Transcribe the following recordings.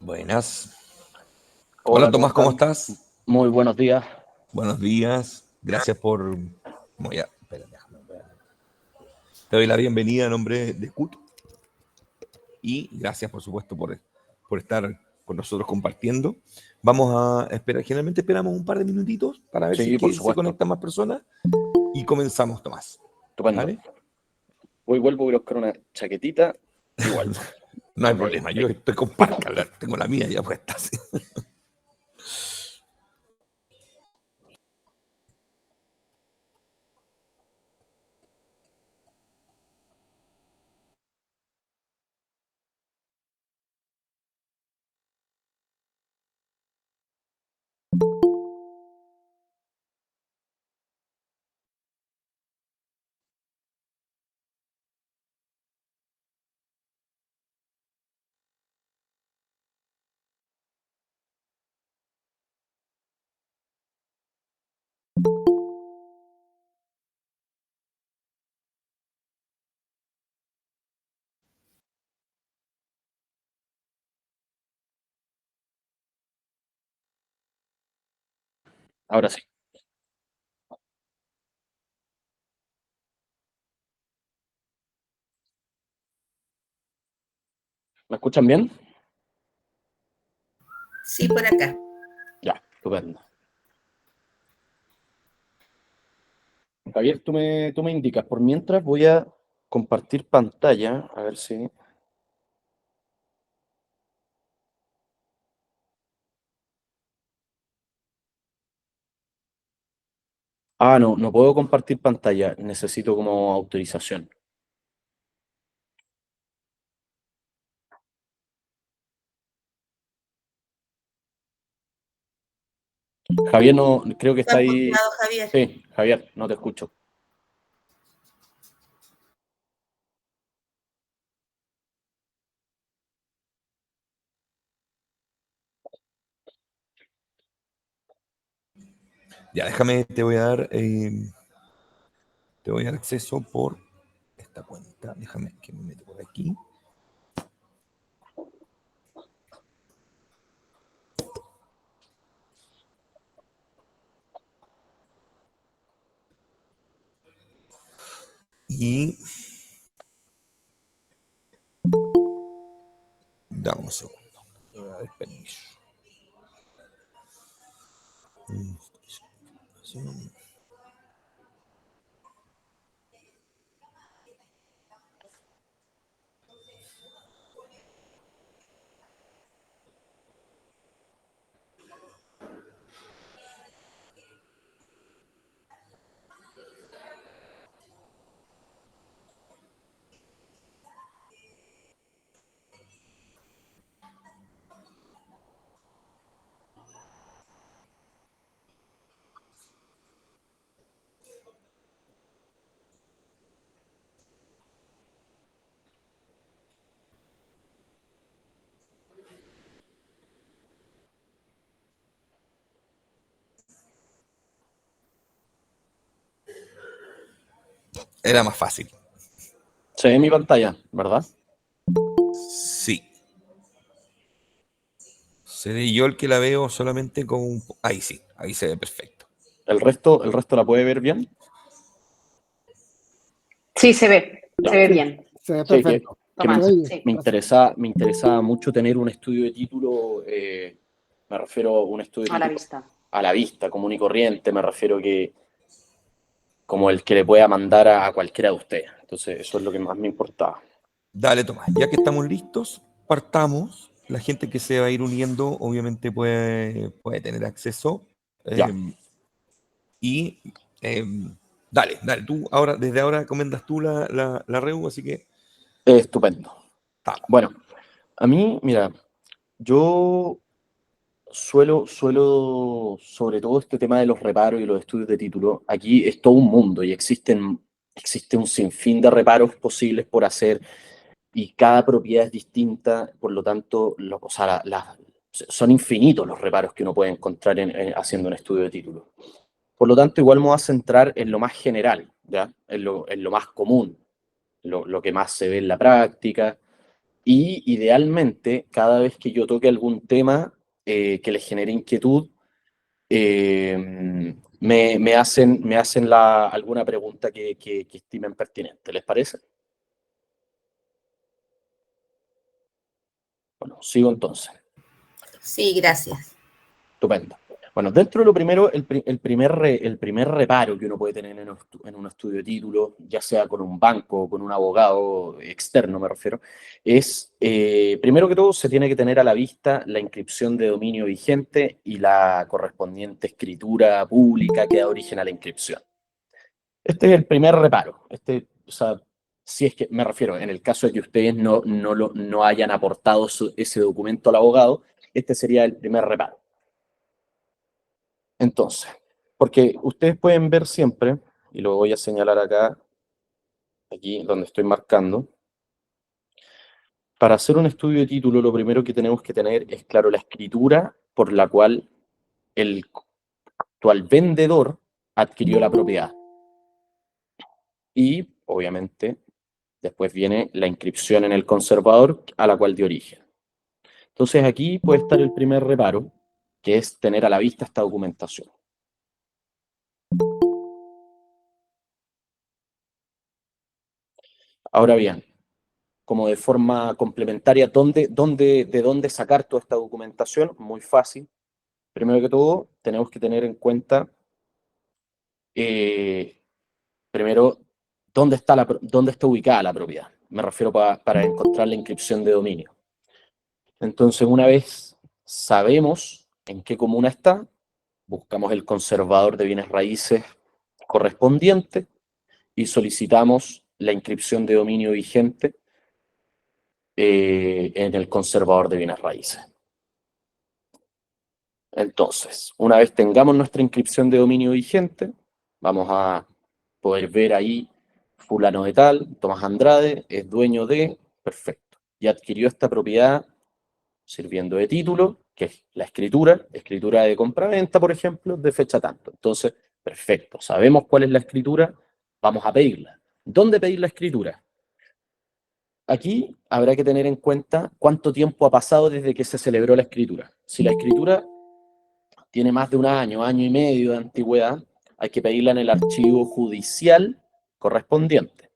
Buenas. Hola Hola, ¿cómo Tomás, ¿cómo están? estás? Muy buenos días. Buenos días. Gracias por... Voy a... espera, te doy la bienvenida en nombre de CUT y gracias, por supuesto, por estar con nosotros compartiendo. Vamos a esperar, generalmente esperamos un par de minutitos para ver si es Sí, por que se supuesto. conectan más personas y comenzamos, Tomás. Estupendo. ¿Vale? Hoy vuelvo a buscar una chaquetita y vuelvo. No hay Me- problema, yo me- estoy con parca, tengo la mía ya puesta. Sí. Ahora sí. ¿Me escuchan bien? Sí, por acá. Ya, estupendo. Javier, tú me indicas. Por mientras voy a compartir pantalla. A ver si... Ah, no, no puedo compartir pantalla. Necesito como autorización. Javier, no, creo que está ¿Estás ahí. muteado, Javier? Sí, Javier, no te escucho. Ya, déjame, te voy a dar acceso por esta cuenta. Déjame que me meta por aquí. Y dame un segundo. Voy a dar permiso. Sí. Era más fácil. Se ve mi pantalla, ¿verdad? Sí. Seré yo el que la veo solamente con un... Ahí sí, ahí se ve perfecto. ¿El resto la puede ver bien? Sí, Ya. se ve Sí, bien. se ve Sí, que, perfecto. que me, Se Tomás, oye, sí. me gracias. interesa, me interesa mucho tener un estudio de título, me refiero a un estudio de A la título vista. a la vista, común y corriente, me refiero que como el que le pueda mandar a cualquiera de ustedes. Entonces, eso es lo que más me importaba. Dale, Tomás. Ya que estamos listos, partamos. La gente que se va a ir uniendo, obviamente puede tener acceso. Ya, Eh, y eh, dale, tú ahora, desde ahora comendas tú la REU, así que estupendo. estamos. Bueno, a mí, mira, yo suelo, sobre todo este tema de los reparos y los estudios de título, aquí es todo un mundo y existe un sinfín de reparos posibles por hacer y cada propiedad es distinta, por lo tanto, o sea, son infinitos los reparos que uno puede encontrar haciendo un estudio de título. Por lo tanto, igual me voy a centrar en lo más general, ¿ya? En lo más común, lo que más se ve en la práctica. Y idealmente, cada vez que yo toque algún tema que les genere inquietud, me hacen alguna pregunta que estimen pertinente. ¿Les parece? Bueno, sigo entonces. Sí, gracias. Estupendo. Bueno, dentro de lo primero, el primer reparo que uno puede tener en un estudio de título, ya sea con un banco o con un abogado externo, me refiero, es, primero que todo, se tiene que tener a la vista la inscripción de dominio vigente y la correspondiente escritura pública que da origen a la inscripción. Este es el primer reparo. O sea, si es que me refiero, en el caso de que ustedes no hayan aportado ese documento al abogado, este sería el primer reparo. Entonces, porque ustedes pueden ver siempre, y lo voy a señalar acá, aquí donde estoy marcando, para hacer un estudio de título, lo primero que tenemos que tener es, claro, la escritura por la cual el actual vendedor adquirió la propiedad. Y, obviamente, después viene la inscripción en el conservador a la cual dio origen. Entonces, aquí puede estar el primer reparo, que es tener a la vista esta documentación. Ahora bien, como de forma complementaria, ¿de dónde sacar toda esta documentación? Muy fácil. Primero que todo, tenemos que tener en cuenta, primero, dónde está ubicada la propiedad. Me refiero para encontrar la inscripción de dominio. Entonces, una vez sabemos en qué comuna está, buscamos el conservador de bienes raíces correspondiente y solicitamos la inscripción de dominio vigente en el conservador de bienes raíces. Entonces, una vez tengamos nuestra inscripción de dominio vigente, vamos a poder ver ahí, fulano de tal, Tomás Andrade, es dueño de, perfecto, y adquirió esta propiedad sirviendo de título, que es la escritura de compraventa, por ejemplo, de fecha tanto. Entonces, perfecto, sabemos cuál es la escritura, vamos a pedirla. ¿Dónde pedir la escritura? Aquí habrá que tener en cuenta cuánto tiempo ha pasado desde que se celebró la escritura. Si la escritura tiene más de un año, año y medio de antigüedad, hay que pedirla en el archivo judicial correspondiente.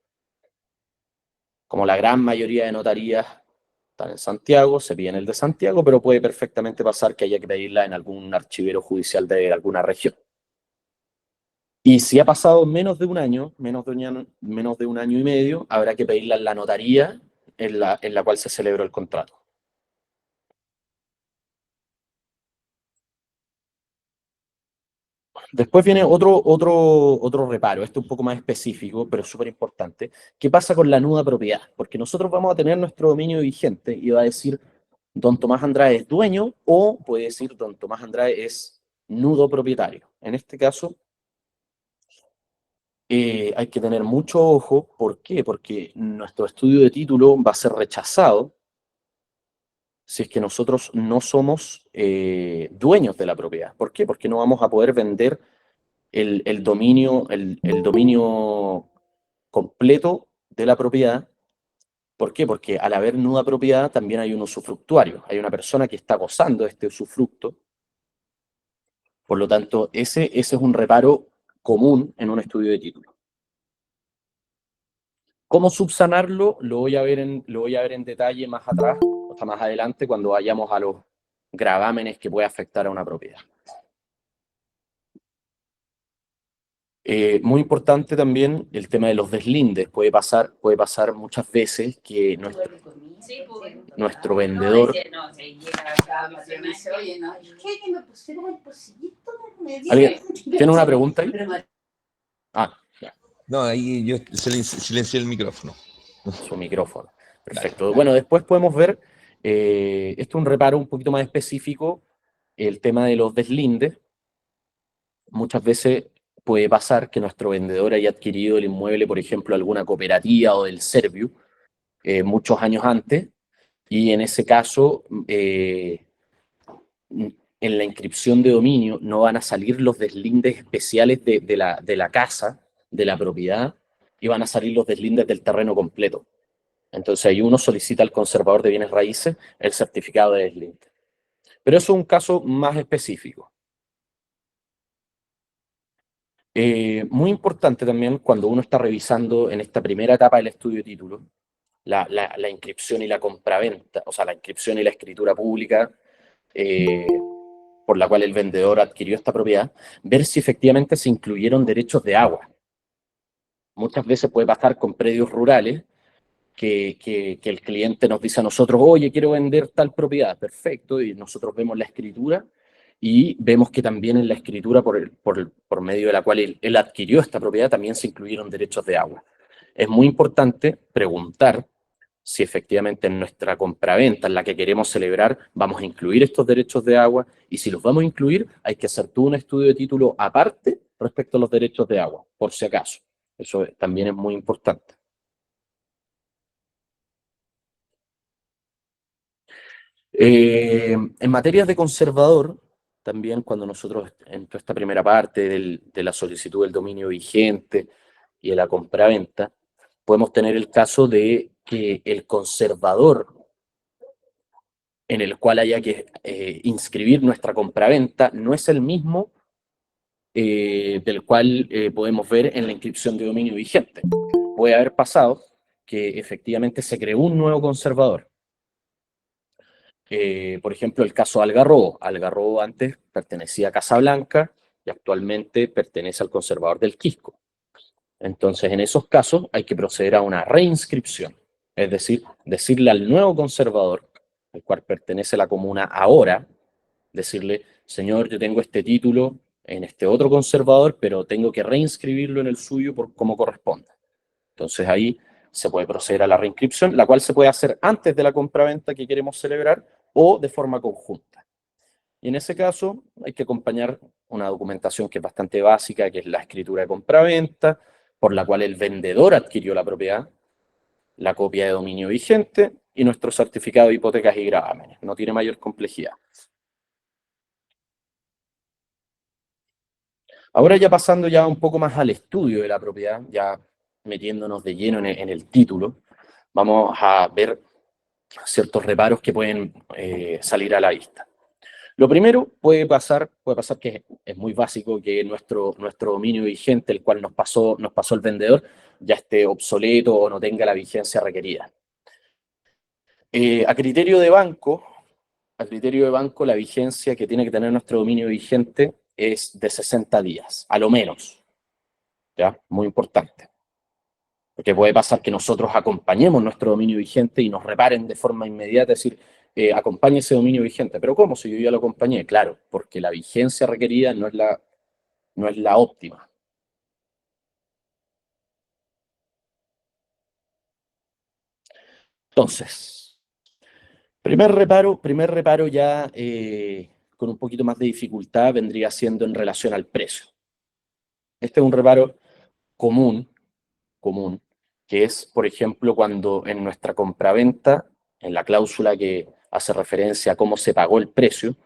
Como la gran mayoría de notarías están en Santiago, se pide en el de Santiago, pero puede perfectamente pasar que haya que pedirla en algún archivero judicial de alguna región. Y si ha pasado menos de un año, menos de un año y medio, habrá que pedirla en la notaría en la cual se celebró el contrato. Después viene otro reparo, este un poco más específico, pero súper importante. ¿Qué pasa con la nuda propiedad? Porque nosotros vamos a tener nuestro dominio vigente y va a decir don Tomás Andrade es dueño o puede decir don Tomás Andrade es nudo propietario. En este caso, hay que tener mucho ojo. ¿Por qué? Porque nuestro estudio de título va a ser rechazado si es que nosotros no somos dueños de la propiedad. ¿Por qué? Porque no vamos a poder vender el dominio completo de la propiedad. ¿Por qué? Porque al haber nuda propiedad también hay un usufructuario, hay una persona que está gozando de este usufructo. Por lo tanto, ese es un reparo común en un estudio de título. ¿Cómo subsanarlo? Lo voy a ver en detalle más atrás, o sea, más adelante, cuando vayamos a los gravámenes que puede afectar a una propiedad. Muy importante también el tema de los deslindes. Puede pasar muchas veces que nuestro vendedor... ¿Alguien tiene una pregunta ahí? Ah, ya. No, ahí yo silencié el micrófono. Su micrófono. Perfecto. Bueno, después podemos ver, esto es un reparo un poquito más específico, el tema de los deslindes. Muchas veces puede pasar que nuestro vendedor haya adquirido el inmueble, por ejemplo, alguna cooperativa o del Serviu, muchos años antes, y en ese caso, en la inscripción de dominio no van a salir los deslindes especiales de la casa, de la propiedad, y van a salir los deslindes del terreno completo. Entonces ahí uno solicita al conservador de bienes raíces el certificado de deslinde. Pero eso es un caso más específico. Muy importante también cuando uno está revisando en esta primera etapa del estudio de título, la inscripción y la compraventa, o sea, la inscripción y la escritura pública por la cual el vendedor adquirió esta propiedad, ver si efectivamente se incluyeron derechos de agua. Muchas veces puede pasar con predios rurales que el cliente nos dice a nosotros, oye, quiero vender tal propiedad, perfecto, y nosotros vemos la escritura y vemos que también en la escritura por medio de la cual él adquirió esta propiedad también se incluyeron derechos de agua. Es muy importante preguntar si efectivamente en nuestra compraventa, en la que queremos celebrar, vamos a incluir estos derechos de agua, y si los vamos a incluir, hay que hacer todo un estudio de título aparte respecto a los derechos de agua, por si acaso. Eso también es muy importante. En materias de conservador, también cuando nosotros, en toda esta primera parte de la solicitud del dominio vigente y de la compraventa, podemos tener el caso de que el conservador en el cual haya que inscribir nuestra compraventa no es el mismo del cual podemos ver en la inscripción de dominio vigente. Puede haber pasado que efectivamente se creó un nuevo conservador. Por ejemplo, el caso Algarrobo. Algarrobo antes pertenecía a Casablanca y actualmente pertenece al conservador del Quisco. Entonces, en esos casos hay que proceder a una reinscripción, es decir, decirle al nuevo conservador, al cual pertenece la comuna ahora, decirle, señor, yo tengo este título en este otro conservador, pero tengo que reinscribirlo en el suyo por como corresponde. Entonces ahí se puede proceder a la reinscripción, la cual se puede hacer antes de la compraventa que queremos celebrar o de forma conjunta. Y en ese caso hay que acompañar una documentación que es bastante básica, que es la escritura de compraventa, por la cual el vendedor adquirió la propiedad, la copia de dominio vigente y nuestro certificado de hipotecas y gravámenes. No tiene mayor complejidad. Ahora ya pasando ya un poco más al estudio de la propiedad, ya metiéndonos de lleno en el título, vamos a ver ciertos reparos que pueden salir a la vista. Lo primero puede pasar que es muy básico que nuestro dominio vigente, el cual nos pasó el vendedor, ya esté obsoleto o no tenga la vigencia requerida. A criterio de banco, la vigencia que tiene que tener nuestro dominio vigente es de 60 días, a lo menos. ¿Ya? Muy importante. Porque puede pasar que nosotros acompañemos nuestro dominio vigente y nos reparen de forma inmediata, es decir, acompañe ese dominio vigente. ¿Pero cómo? Si yo ya lo acompañé. Claro, porque la vigencia requerida no es la óptima. Entonces, primer reparo ya con un poquito más de dificultad vendría siendo en relación al precio. Este es un reparo común, que es, por ejemplo, cuando en nuestra compraventa, en la cláusula que hace referencia a cómo se pagó el precio,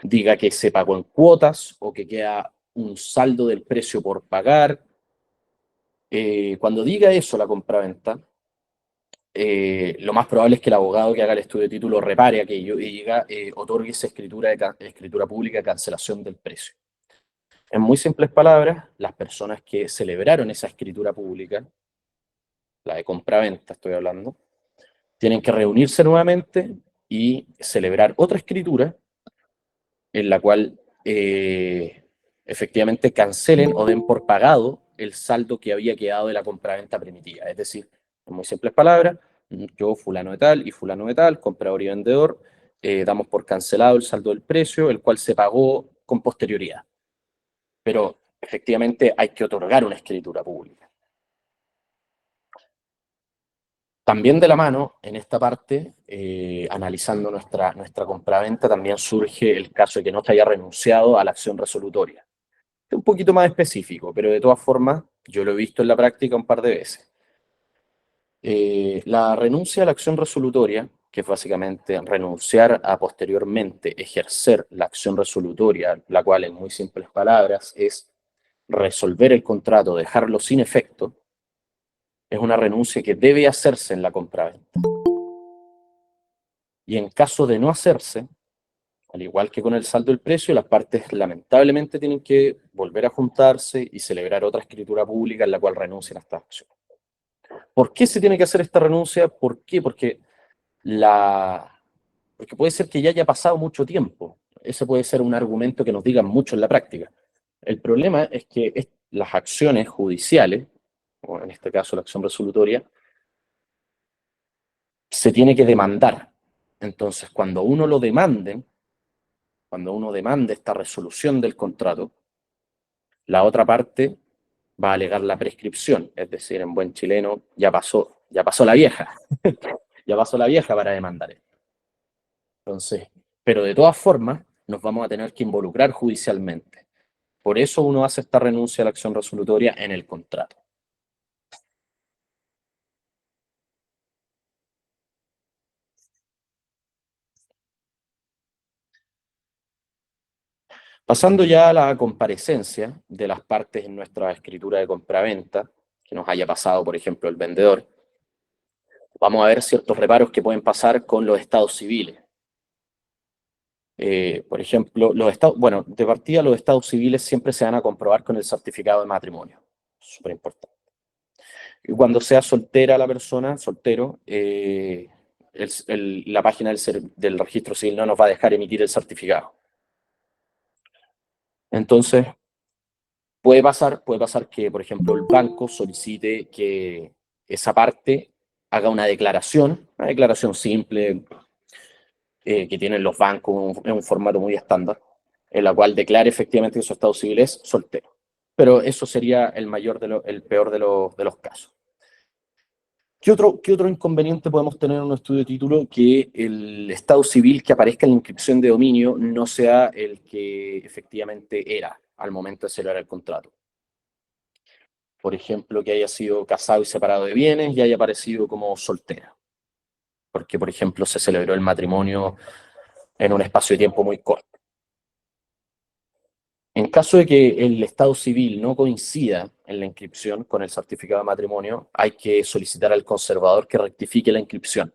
diga que se pagó en cuotas o que queda un saldo del precio por pagar. Cuando diga eso la compraventa, lo más probable es que el abogado que haga el estudio de título repare aquello y diga, otorgue esa escritura pública de cancelación del precio. En muy simples palabras, las personas que celebraron esa escritura pública, la de compraventa estoy hablando, tienen que reunirse nuevamente y celebrar otra escritura en la cual efectivamente cancelen o den por pagado el saldo que había quedado de la compraventa primitiva. Es decir, en muy simples palabras, yo, fulano de tal y fulano de tal, comprador y vendedor, damos por cancelado el saldo del precio, el cual se pagó con posterioridad. Pero efectivamente hay que otorgar una escritura pública. También de la mano, en esta parte, analizando nuestra compraventa, también surge el caso de que no se haya renunciado a la acción resolutoria. Es un poquito más específico, pero de todas formas, yo lo he visto en la práctica un par de veces. La renuncia a la acción resolutoria, que es básicamente renunciar a posteriormente ejercer la acción resolutoria, la cual en muy simples palabras es resolver el contrato, dejarlo sin efecto, Es una renuncia que debe hacerse en la compraventa. Y en caso de no hacerse, al igual que con el saldo del precio, las partes lamentablemente tienen que volver a juntarse y celebrar otra escritura pública en la cual renuncien a estas acciones. ¿Por qué se tiene que hacer esta renuncia? ¿Por qué? Porque puede ser que ya haya pasado mucho tiempo. Ese puede ser un argumento que nos digan mucho en la práctica. El problema es que las acciones judiciales, o en este caso la acción resolutoria, se tiene que demandar. Entonces, cuando uno demande esta resolución del contrato, la otra parte va a alegar la prescripción, es decir, en buen chileno, ya pasó la vieja, ya pasó la vieja para demandar esto. Entonces, pero de todas formas, nos vamos a tener que involucrar judicialmente. Por eso uno hace esta renuncia a la acción resolutoria en el contrato. Pasando ya a la comparecencia de las partes en nuestra escritura de compraventa, que nos haya pasado, por ejemplo, el vendedor, vamos a ver ciertos reparos que pueden pasar con los estados civiles. Por ejemplo, de partida los estados civiles siempre se van a comprobar con el certificado de matrimonio. Súper importante. Y cuando sea soltera la persona, soltero, la página del registro civil no nos va a dejar emitir el certificado. Entonces, puede pasar que, por ejemplo, el banco solicite que esa parte haga una declaración simple que tienen los bancos en un formato muy estándar, en la cual declare efectivamente que su estado civil es soltero. Pero eso sería el peor de los casos. ¿Qué otro inconveniente podemos tener en un estudio de título? Que el estado civil que aparezca en la inscripción de dominio no sea el que efectivamente era al momento de celebrar el contrato. Por ejemplo, que haya sido casado y separado de bienes y haya aparecido como soltera. Porque, por ejemplo, se celebró el matrimonio en un espacio de tiempo muy corto. En caso de que el estado civil no coincida en la inscripción con el certificado de matrimonio, hay que solicitar al conservador que rectifique la inscripción,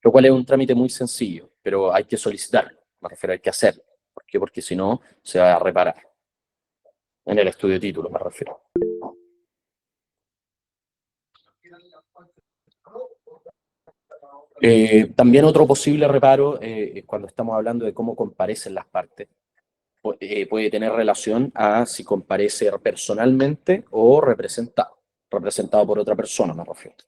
lo cual es un trámite muy sencillo, pero hay que solicitarlo, me refiero, hay que hacerlo. ¿Por qué? Porque si no, se va a reparar. En el estudio de título, me refiero. También otro posible reparo, cuando estamos hablando de cómo comparecen las partes, puede tener relación a si comparece personalmente o representado por otra persona, me refiero.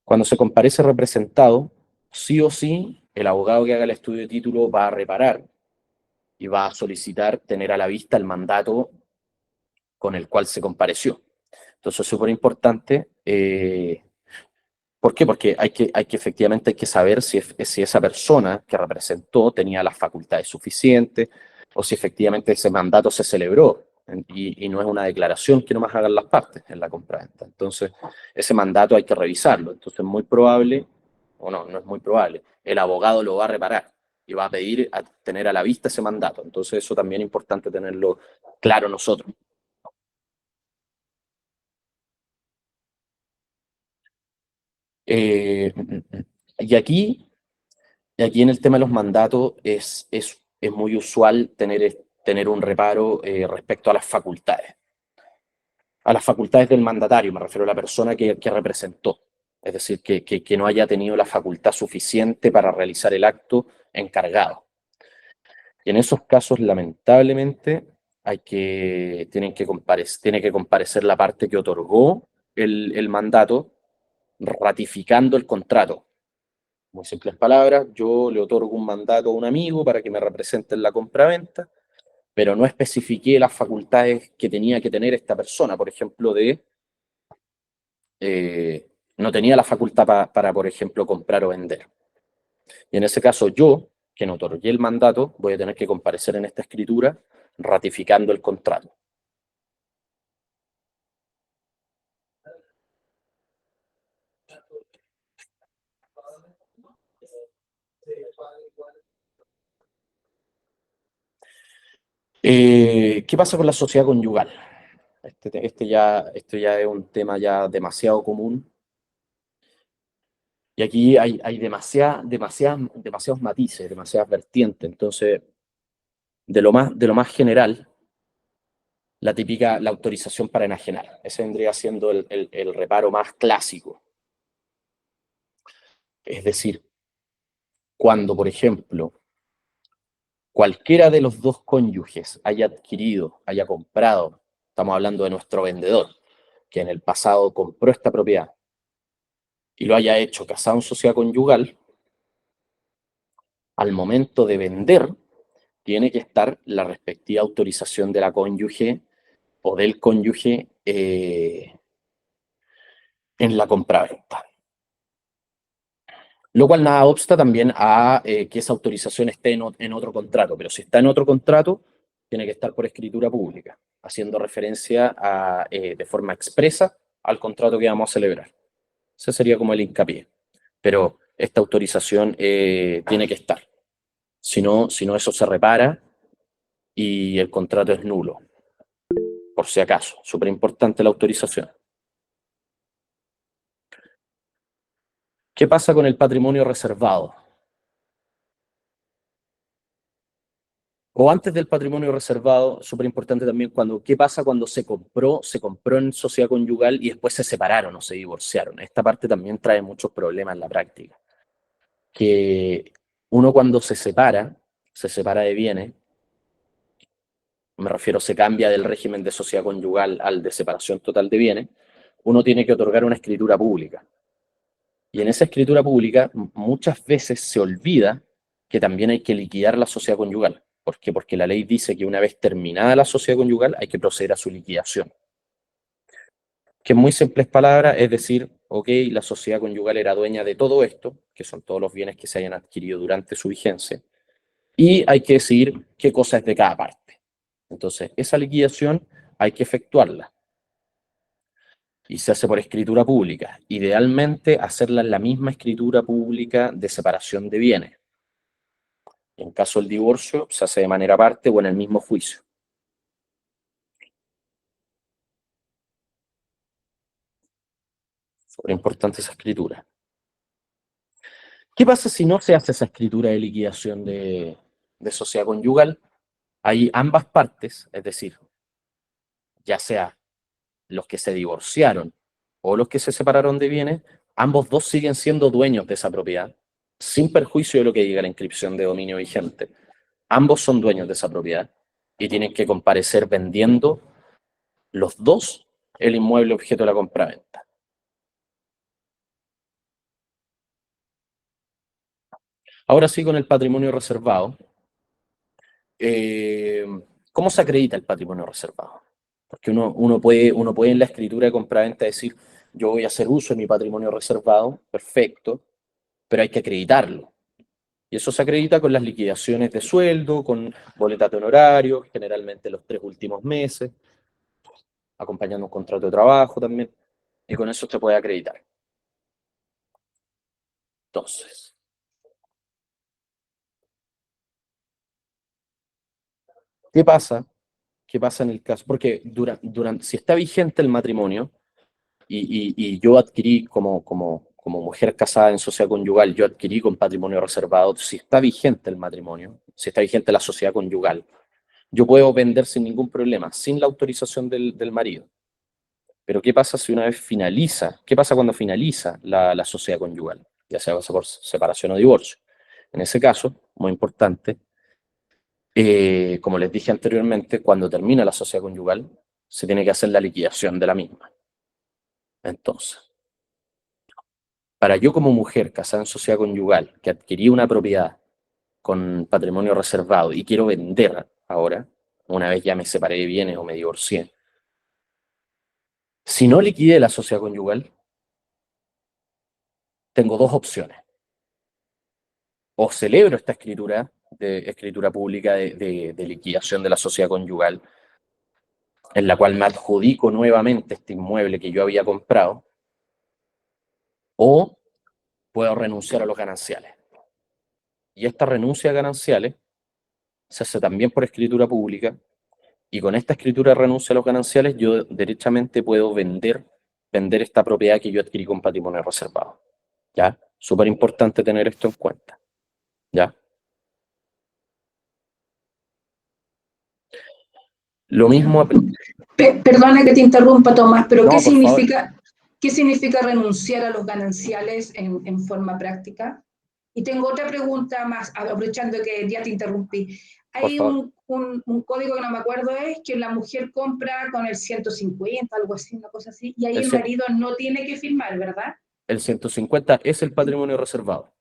Cuando se comparece representado, sí o sí, el abogado que haga el estudio de título va a reparar y va a solicitar tener a la vista el mandato con el cual se compareció. Entonces es súper importante. ¿Por qué? Porque efectivamente hay que saber si esa persona que representó tenía las facultades suficientes o si efectivamente ese mandato se celebró y no es una declaración que nomás hagan las partes en la compraventa. Entonces, ese mandato hay que revisarlo. Entonces, es muy probable, o no es muy probable, el abogado lo va a reparar y va a pedir a tener a la vista ese mandato. Entonces, eso también es importante tenerlo claro nosotros. Y aquí en el tema de los mandatos es muy usual tener un reparo respecto a las facultades. A las facultades del mandatario, me refiero a la persona que representó. Es decir, que no haya tenido la facultad suficiente para realizar el acto encargado. Y en esos casos, lamentablemente, tiene que comparecer la parte que otorgó el mandato, ratificando el contrato. Muy simples palabras, yo le otorgo un mandato a un amigo para que me represente en la compraventa, pero no especifiqué las facultades que tenía que tener esta persona, por ejemplo, no tenía la facultad para, por ejemplo, comprar o vender. Y en ese caso yo, que no otorgué el mandato, voy a tener que comparecer en esta escritura ratificando el contrato. ¿Qué pasa con la sociedad conyugal? Esto ya es un tema ya demasiado común. Y aquí hay demasiados matices, demasiadas vertientes. Entonces, de lo más general, la autorización para enajenar. Ese vendría siendo el reparo más clásico. Es decir, cuando, por ejemplo, cualquiera de los dos cónyuges haya adquirido, haya comprado, estamos hablando de nuestro vendedor, que en el pasado compró esta propiedad y lo haya hecho casado en sociedad conyugal, al momento de vender, tiene que estar la respectiva autorización de la cónyuge o del cónyuge en la compraventa. Lo cual nada obsta también a que esa autorización esté en otro contrato, pero si está en otro contrato, tiene que estar por escritura pública, haciendo referencia de forma expresa al contrato que vamos a celebrar. Ese sería como el hincapié. Pero esta autorización tiene que estar. Si no, eso se repara y el contrato es nulo. Por si acaso, súper importante la autorización. ¿Qué pasa con el patrimonio reservado? O antes del patrimonio reservado, súper importante también, ¿qué pasa cuando se compró en sociedad conyugal y después se separaron o se divorciaron? Esta parte también trae muchos problemas en la práctica. Que uno cuando se separa de bienes, me refiero, se cambia del régimen de sociedad conyugal al de separación total de bienes, uno tiene que otorgar una escritura pública. Y en esa escritura pública muchas veces se olvida que también hay que liquidar la sociedad conyugal. ¿Por qué? Porque la ley dice que una vez terminada la sociedad conyugal hay que proceder a su liquidación. Que en muy simples palabras es decir, ok, la sociedad conyugal era dueña de todo esto, que son todos los bienes que se hayan adquirido durante su vigencia, y hay que decidir qué cosa es de cada parte. Entonces, esa liquidación hay que efectuarla. Y se hace por escritura pública. Idealmente, hacerla en la misma escritura pública de separación de bienes. En caso del divorcio, se hace de manera aparte o en el mismo juicio. Súper importante esa escritura. ¿Qué pasa si no se hace esa escritura de liquidación de sociedad conyugal? Hay ambas partes, es decir, ya sea los que se divorciaron o los que se separaron de bienes, ambos dos siguen siendo dueños de esa propiedad, sin perjuicio de lo que diga la inscripción de dominio vigente. Ambos son dueños de esa propiedad y tienen que comparecer vendiendo los dos el inmueble objeto de la compraventa. Ahora sí, con el patrimonio reservado. ¿Cómo se acredita el patrimonio reservado? Porque uno puede en la escritura de compraventa decir, yo voy a hacer uso de mi patrimonio reservado, perfecto, pero hay que acreditarlo. Y eso se acredita con las liquidaciones de sueldo, con boletas de honorarios, generalmente los 3 últimos meses, acompañando un contrato de trabajo también, y con eso se puede acreditar. Entonces, ¿qué pasa? ¿Qué pasa en el caso? Porque si está vigente el matrimonio y yo adquirí como mujer casada en sociedad conyugal, yo adquirí con patrimonio reservado, si está vigente el matrimonio, si está vigente la sociedad conyugal, yo puedo vender sin ningún problema, sin la autorización del marido. Pero ¿qué pasa si una vez finaliza? ¿Qué pasa cuando finaliza la sociedad conyugal? Ya sea por separación o divorcio. En ese caso, muy importante, como les dije anteriormente, cuando termina la sociedad conyugal, se tiene que hacer la liquidación de la misma. Entonces, para yo como mujer casada en sociedad conyugal, que adquirí una propiedad con patrimonio reservado y quiero vender ahora, una vez ya me separé de bienes o me divorcié, si no liquidé la sociedad conyugal, tengo dos opciones. O celebro esta escritura pública de liquidación de la sociedad conyugal, en la cual me adjudico nuevamente este inmueble que yo había comprado, o puedo renunciar a los gananciales. Y esta renuncia a gananciales se hace también por escritura pública Y con esta escritura de renuncia a los gananciales, yo derechamente puedo vender esta propiedad que yo adquirí con patrimonio reservado. ¿Ya? Súper importante tener esto en cuenta. ¿Ya? Lo mismo... Perdona que te interrumpa, Tomás, pero No, por favor. ¿qué significa renunciar a los gananciales en forma práctica? Y tengo otra pregunta más, aprovechando que ya te interrumpí. Hay un código que no me acuerdo, es que la mujer compra con el 150, algo así, una cosa así, y ahí el marido no tiene que firmar, ¿verdad? El 150 es el patrimonio reservado.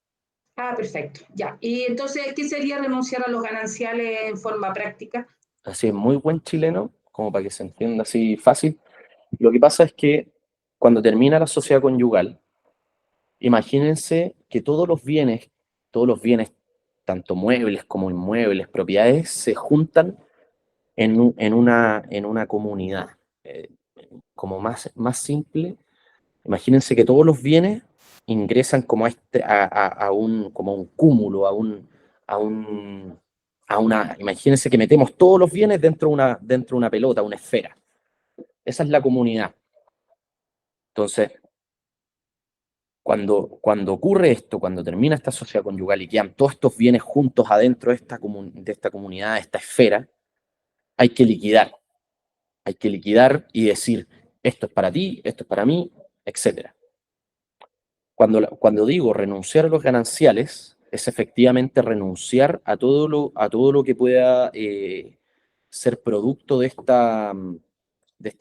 Ah, perfecto, ya. Y entonces, ¿qué sería renunciar a los gananciales en forma práctica? Así es, muy buen chileno, como para que se entienda así fácil. Lo que pasa es que cuando termina la sociedad conyugal, imagínense que todos los bienes, tanto muebles como inmuebles, propiedades, se juntan en una comunidad. Como más simple, imagínense que todos los bienes ingresan como como un cúmulo, imagínense que metemos todos los bienes dentro de una pelota, una esfera. Esa es la comunidad. Entonces, cuando ocurre esto, cuando termina esta sociedad conyugal y quedan todos estos bienes juntos adentro de esta comunidad, de esta esfera, hay que liquidar. Hay que liquidar y decir, esto es para ti, esto es para mí, etc. Cuando digo renunciar a los gananciales, es efectivamente renunciar a todo lo que pueda ser producto de esta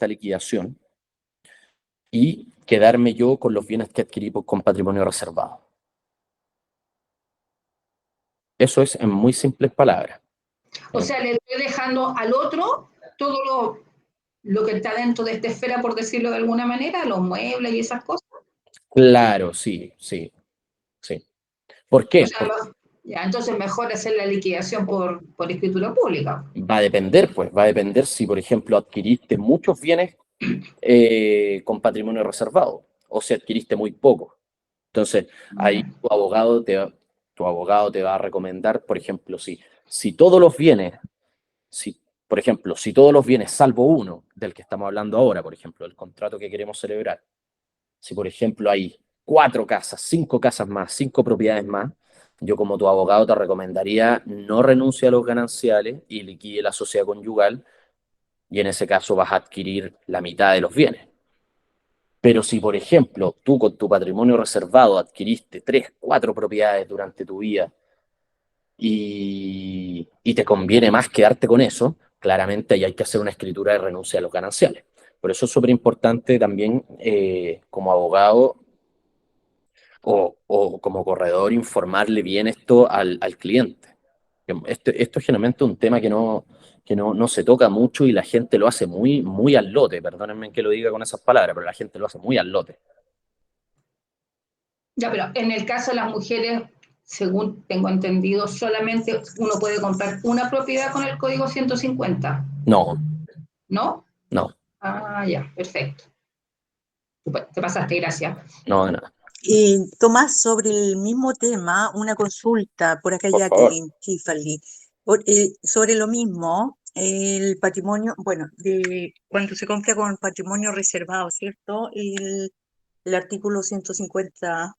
liquidación y quedarme yo con los bienes que adquirí con patrimonio reservado. Eso es en muy simples palabras. O sea, le estoy dejando al otro todo lo que está dentro de esta esfera, por decirlo de alguna manera, los muebles y esas cosas. Claro, sí. ¿Por qué? O sea, ya, entonces mejor hacer la liquidación por escritura pública. Va a depender si, por ejemplo, adquiriste muchos bienes con patrimonio reservado o si adquiriste muy poco. Entonces, ahí tu abogado te va a recomendar, por ejemplo, si todos los bienes, por ejemplo, si todos los bienes, salvo uno del que estamos hablando ahora, por ejemplo, el contrato que queremos celebrar, si por ejemplo hay 4 casas, 5 casas más, 5 propiedades más, yo como tu abogado te recomendaría no renuncie a los gananciales y liquide la sociedad conyugal, y en ese caso vas a adquirir la mitad de los bienes. Pero si, por ejemplo, tú con tu patrimonio reservado adquiriste 3, 4 propiedades durante tu vida y te conviene más quedarte con eso, claramente ahí hay que hacer una escritura de renuncia a los gananciales. Por eso es súper importante también como abogado o como corredor informarle bien esto al cliente. Esto es generalmente un tema que no se toca mucho y la gente lo hace muy, muy al lote. Perdónenme que lo diga con esas palabras, pero la gente lo hace muy al lote. Ya, pero en el caso de las mujeres, según tengo entendido, solamente uno puede comprar una propiedad con el código 150. No. ¿No? No. Ah, ya, perfecto. Te pasaste, gracias. No, de nada. Y Tomás, sobre el mismo tema, una consulta por acá, Por Jacqueline Kifali. Sobre lo mismo, el patrimonio, bueno, cuando se compra con patrimonio reservado, ¿cierto? El artículo 150,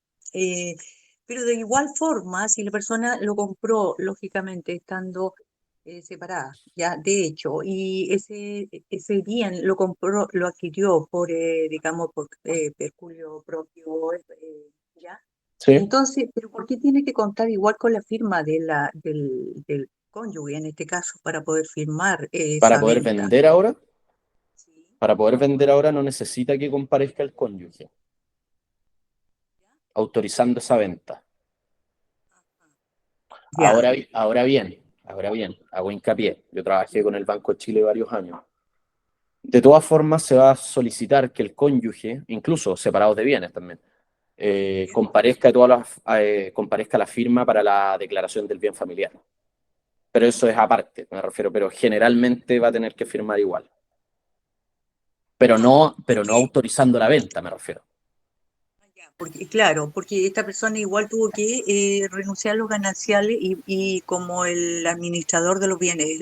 pero de igual forma, si la persona lo compró, lógicamente, estando separada, ya, de hecho, y ese bien lo compró, lo adquirió por, digamos, por peculio propio, ya. Sí. Entonces, ¿pero por qué tiene que contar igual con la firma del cónyuge, en este caso, para poder firmar Para esa poder venta? vender ahora, Sí. no necesita que comparezca el cónyuge autorizando esa venta. Ya. Ahora bien, hago hincapié. Yo trabajé con el Banco de Chile varios años. De todas formas, se va a solicitar que el cónyuge, incluso separados de bienes también, comparezca la firma para la declaración del bien familiar. Pero eso es aparte, me refiero, pero generalmente va a tener que firmar igual. Pero no autorizando la venta, me refiero. Porque esta persona igual tuvo que renunciar a los gananciales y como el administrador de los bienes,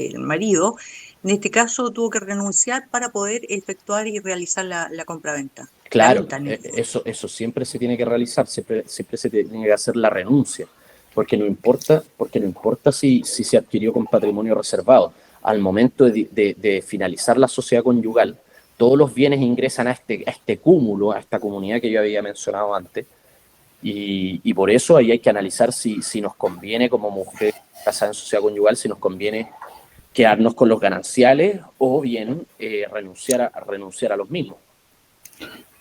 el marido, en este caso tuvo que renunciar para poder efectuar y realizar la compraventa. Claro, La venta, eso siempre se tiene que realizar, siempre se tiene que hacer la renuncia, porque no importa si se adquirió con patrimonio reservado. Al momento de finalizar la sociedad conyugal, todos los bienes ingresan a este cúmulo, a esta comunidad que yo había mencionado antes, y por eso ahí hay que analizar si nos conviene como mujer casada en sociedad conyugal, si nos conviene quedarnos con los gananciales o bien renunciar a los mismos.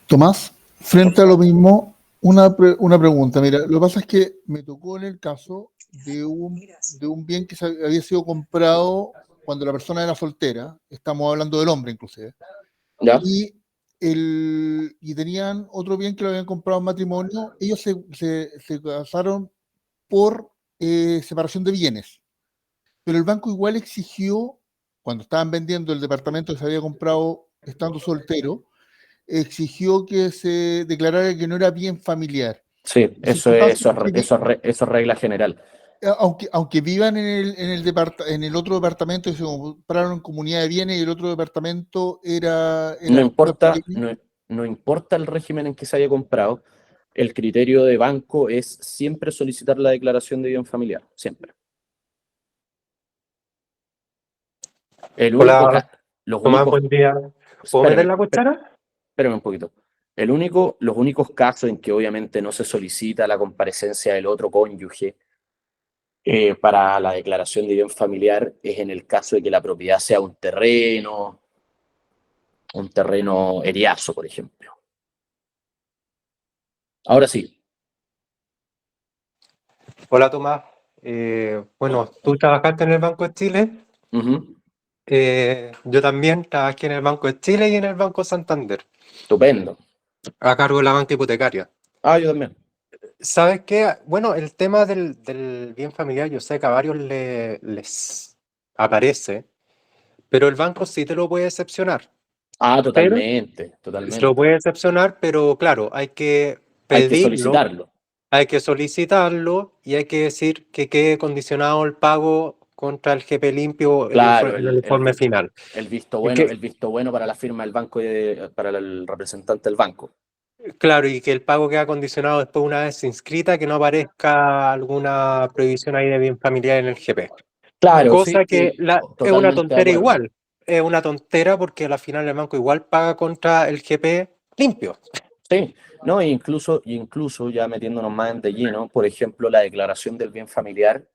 Tomás, frente a lo mismo, una pregunta. Mira, lo que pasa es que me tocó en el caso de un bien que había sido comprado cuando la persona era soltera, estamos hablando del hombre inclusive, ¿Ya? y tenían otro bien que lo habían comprado en matrimonio. Ellos se casaron por separación de bienes, pero el banco igual exigió, cuando estaban vendiendo el departamento que se había comprado estando soltero, exigió que se declarara que no era bien familiar. Sí, Si eso tú es regla general. aunque vivan en el otro departamento y se compraron en comunidad de bienes y el otro departamento No fue importa, pequeño. no importa el régimen en que se haya comprado, el criterio de banco es siempre solicitar la declaración de bien familiar, siempre. El único Hola, los Tomás, únicos, buen día. ¿Puedo meter la cuchara? espérame un poquito. Los únicos casos en que obviamente no se solicita la comparecencia del otro cónyuge para la declaración de bien familiar es en el caso de que la propiedad sea un terreno eriazo, por ejemplo. Ahora sí. Hola, Tomás. Bueno, tú trabajaste en el Banco de Chile. Uh-huh. Yo también trabajé en el Banco de Chile y en el Banco Santander, Estupendo. a cargo de la banca hipotecaria. Yo también. ¿Sabes qué? Bueno, el tema del bien familiar, yo sé que a varios les aparece, pero el banco sí te lo puede excepcionar. Pero Totalmente, se lo puede excepcionar, pero claro, hay que Hay que pedirlo. solicitarlo. Hay que solicitarlo y hay que decir que quede condicionado el pago contra el GP limpio Claro, en el informe final. el visto Y bueno para la firma del banco para el representante del banco. claro, y que el pago queda condicionado después una vez inscrita, que no aparezca alguna prohibición ahí de bien familiar en el GP. Claro, Cosa sí, que es una totalmente de tontera acuerdo. igual. Es una tontera porque al final el banco igual paga contra el GP limpio. Sí, no, incluso ya metiéndonos más de lleno, por ejemplo, la declaración del bien familiar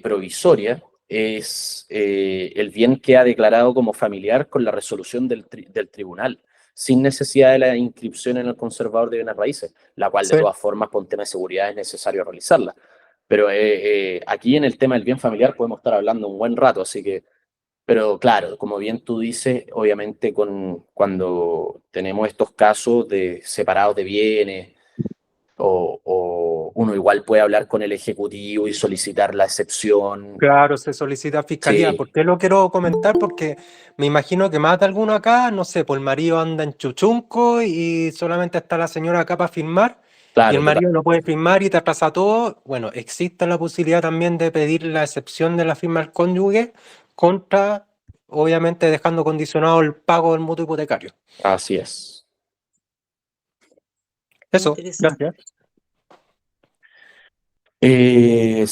provisoria es el bien que ha declarado como familiar con la resolución del tribunal, sin necesidad de la inscripción en el conservador de bienes raíces, la cual de Sí. todas formas por un tema de seguridad es necesario realizarla. Pero aquí en el tema del bien familiar podemos estar hablando un buen rato, así que pero claro, como bien tú dices, obviamente cuando tenemos estos casos de separados de bienes, o uno igual puede hablar con el ejecutivo y solicitar la excepción. Claro, se solicita a fiscalía. Sí, ¿Por qué lo quiero comentar? Porque me imagino que más de alguno acá, no sé, pues el marido anda en Chuchunco y solamente está la señora acá para firmar y el claro, marido no puede firmar y te atrasa todo. Bueno, existe la posibilidad también de pedir la excepción de la firma del cónyuge contra, obviamente, dejando condicionado el pago del mutuo hipotecario. así es. Eso, interesante. gracias.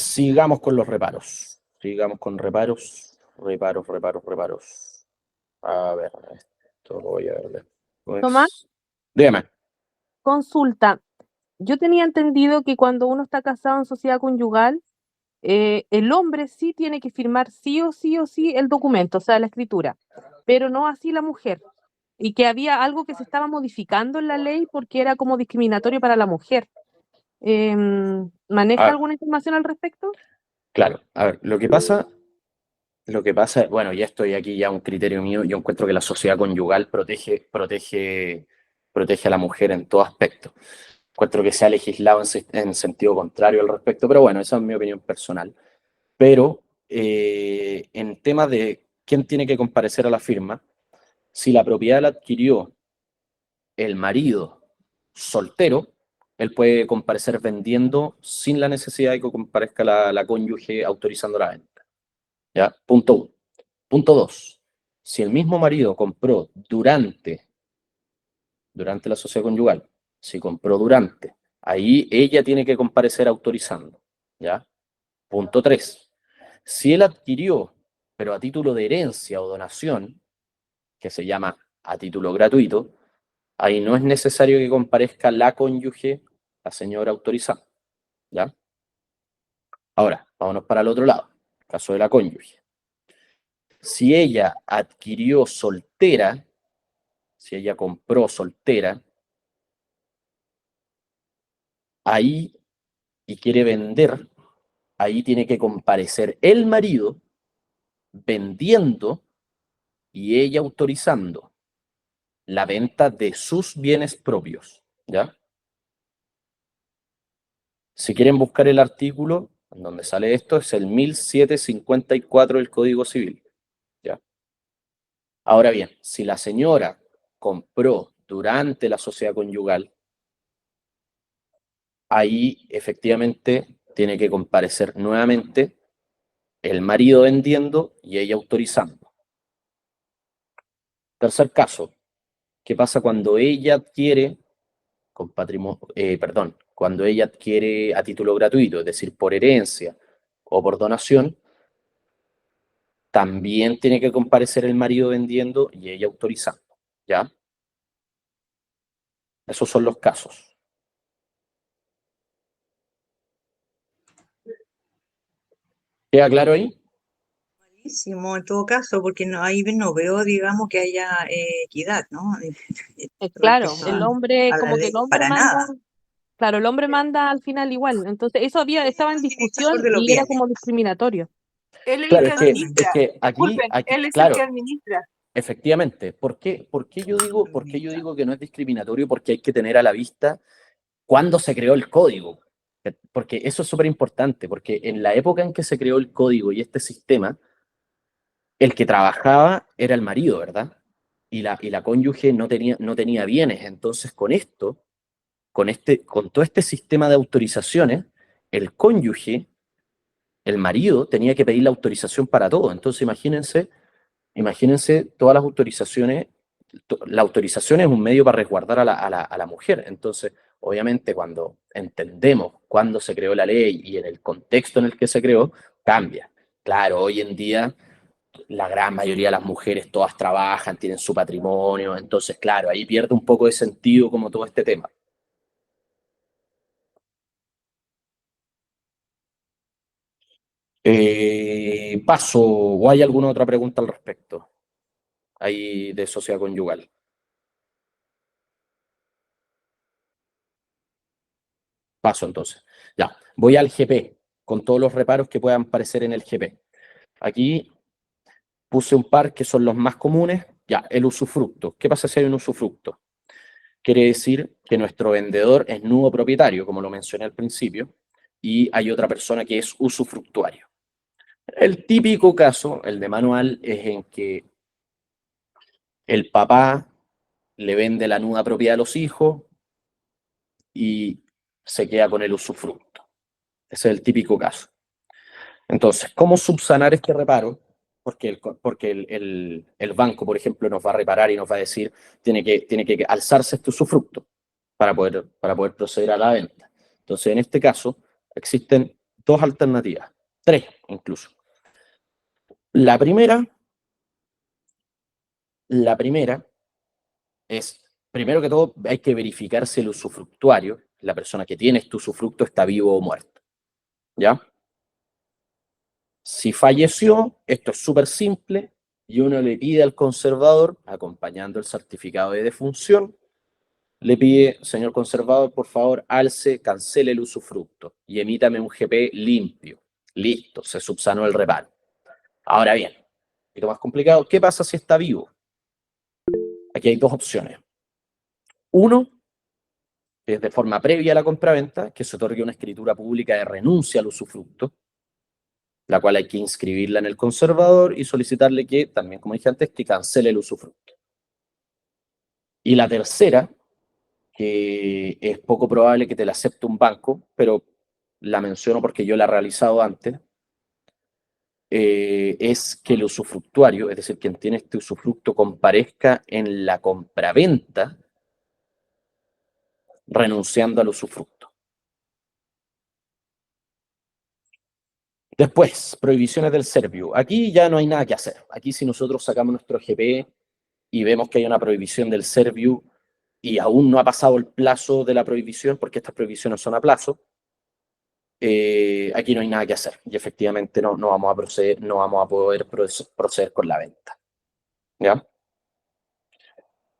Sigamos con los reparos. Sigamos con reparos. Reparos. A ver, esto lo voy a ver después. Tomás, Dígame. consulta. Yo tenía entendido que cuando uno está casado en sociedad conyugal, el hombre sí tiene que firmar sí o sí el documento, o sea, la escritura, pero no así la mujer. Y que había algo que se estaba modificando en la ley porque era como discriminatorio para la mujer. ¿Maneja Ah, alguna información al respecto? claro, a ver, lo que pasa, bueno, y esto y aquí ya un criterio mío, yo encuentro que la sociedad conyugal protege a la mujer en todo aspecto. Encuentro que se ha legislado en sentido contrario al respecto, pero bueno, esa es mi opinión personal. Pero en temas de quién tiene que comparecer a la firma, si la propiedad la adquirió el marido soltero, él puede comparecer vendiendo sin la necesidad de que comparezca la cónyuge autorizando la venta. ¿Ya? Punto 1. Punto 2. Si el mismo marido compró durante la sociedad conyugal, si compró durante, ahí ella tiene que comparecer autorizando. ¿Ya? Punto 3. Si él adquirió, pero a título de herencia o donación, que se llama a título gratuito, ahí no es necesario que comparezca la cónyuge, la señora autorizada. ¿Ya? Ahora, vámonos para el otro lado, caso de la cónyuge. Si ella adquirió soltera, si ella compró soltera, ahí y quiere vender, ahí tiene que comparecer el marido vendiendo y ella autorizando la venta de sus bienes propios, ¿ya? Si quieren buscar el artículo en donde sale esto, es el 1754 del Código Civil, ¿ya? Ahora bien, si la señora compró durante la sociedad conyugal, ahí efectivamente tiene que comparecer nuevamente el marido vendiendo y ella autorizando. Tercer caso, ¿qué pasa cuando ella adquiere cuando ella adquiere a título gratuito, es decir, por herencia o por donación? También tiene que comparecer el marido vendiendo y ella autorizando, ¿ya? Esos son los casos. ¿Queda claro ahí? Buenísimo, en todo caso, porque no, ahí no veo, digamos, que haya equidad, ¿no? Claro, Respecto el a hombre, la como que ley, el hombre para manda, nada. claro, el hombre manda al final igual. Entonces, eso estaba en discusión Administrador de los y era bienes. como discriminatorio. Él es el Claro, que administra. aquí, Disculpen, él es el que claro, administra. efectivamente. ¿Por qué yo digo que no es discriminatorio? Porque hay que tener a la vista cuándo se creó el código. Porque eso es súper importante, porque en la época en que se creó el código y este sistema, el que trabajaba era el marido, ¿verdad? Y la cónyuge no tenía bienes. Entonces, con todo este sistema de autorizaciones, el cónyuge, el marido, tenía que pedir la autorización para todo. Entonces, imagínense todas las autorizaciones. La autorización es un medio para resguardar a la mujer. Entonces, obviamente, cuando entendemos cuándo se creó la ley y en el contexto en el que se creó, cambia. Claro, hoy en día la gran mayoría de las mujeres todas trabajan, tienen su patrimonio, entonces, claro, ahí pierde un poco de sentido como todo este tema. Paso, ¿o hay alguna otra pregunta al respecto? Ahí de sociedad conyugal. Paso entonces. Ya, voy al GP, con todos los reparos que puedan aparecer en el GP. Aquí puse un par que son los más comunes. Ya, el usufructo. ¿Qué pasa si hay un usufructo? Quiere decir que nuestro vendedor es nudo propietario, como lo mencioné al principio, y hay otra persona que es usufructuario. El típico caso, el de manual, es en que el papá le vende la nuda propiedad a los hijos y se queda con el usufructo. Ese es el típico caso. Entonces, ¿cómo subsanar este reparo? Porque el banco, por ejemplo, nos va a reparar y nos va a decir, tiene que alzarse este usufructo para poder proceder a la venta. Entonces, en este caso, existen dos alternativas, tres incluso. La primera es, primero que todo, hay que verificar si el usufructuario, la persona que tiene este usufructo, está vivo o muerto. ¿Ya? Si falleció, esto es súper simple, y uno le pide al conservador, acompañando el certificado de defunción, le pide, señor conservador, por favor, alce, cancele el usufructo y emítame un GP limpio. Listo, se subsanó el reparo. Ahora bien, un poquito más complicado, ¿qué pasa si está vivo? Aquí hay dos opciones. Uno, es de forma previa a la compraventa, que se otorgue una escritura pública de renuncia al usufructo, la cual hay que inscribirla en el conservador y solicitarle que, también como dije antes, que cancele el usufructo. Y la tercera, que es poco probable que te la acepte un banco, pero la menciono porque yo la he realizado antes, es que el usufructuario, es decir, quien tiene este usufructo, comparezca en la compraventa renunciando al usufructo. Después, prohibiciones del Serviu. Aquí ya no hay nada que hacer. Aquí si nosotros sacamos nuestro GP y vemos que hay una prohibición del Serviu y aún no ha pasado el plazo de la prohibición, porque estas prohibiciones son a plazo, aquí no hay nada que hacer. Y efectivamente no vamos a poder proceder con la venta. ¿Ya?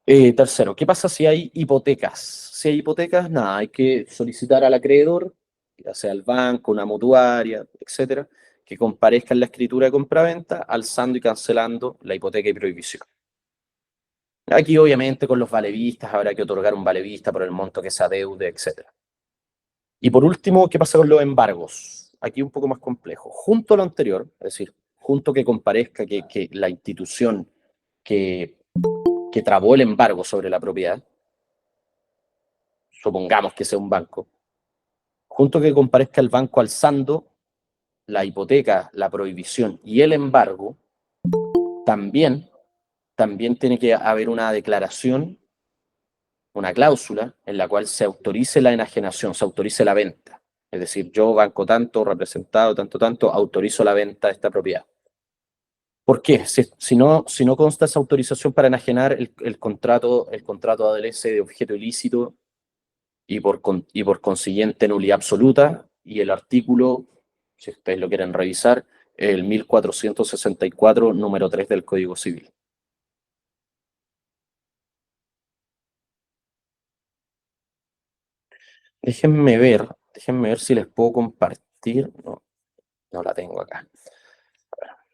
Tercero, ¿qué pasa si hay hipotecas? Si hay hipotecas, nada, hay que solicitar al acreedor, ya sea el banco, una mutuaria, etcétera, que comparezca en la escritura de compraventa, alzando y cancelando la hipoteca y prohibición. Aquí, obviamente, con los valevistas habrá que otorgar un valevista por el monto que se adeude, etcétera. Y por último, ¿qué pasa con los embargos? Aquí un poco más complejo. Junto a lo anterior, es decir, junto que comparezca que la institución que trabó el embargo sobre la propiedad, supongamos que sea un banco, junto que comparezca el banco alzando la hipoteca, la prohibición y el embargo, también tiene que haber una declaración, una cláusula en la cual se autorice la enajenación, se autorice la venta. Es decir, yo, banco tanto, representado tanto, autorizo la venta de esta propiedad. ¿Por qué? Si no consta esa autorización para enajenar, el contrato adolece de objeto ilícito y por consiguiente nulidad absoluta, y el artículo, si ustedes lo quieren revisar, el 1464, número 3 del Código Civil. Déjenme ver si les puedo compartir. No la tengo acá.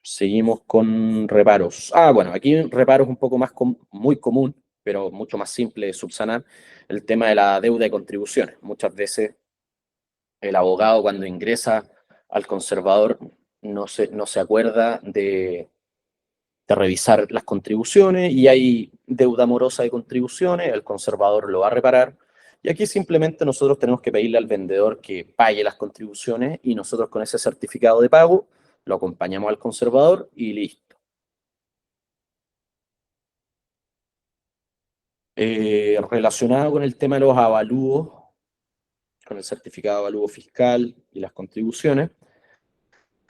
Seguimos con reparos. Bueno, aquí reparos un poco más muy común, pero mucho más simple de subsanar, el tema de la deuda de contribuciones. Muchas veces el abogado, cuando ingresa al conservador, no se acuerda de revisar las contribuciones, y hay deuda morosa de contribuciones, el conservador lo va a reparar, y aquí simplemente nosotros tenemos que pedirle al vendedor que pague las contribuciones, y nosotros con ese certificado de pago lo acompañamos al conservador y listo. Relacionado con el tema de los avalúos, con el certificado de avalúo fiscal y las contribuciones,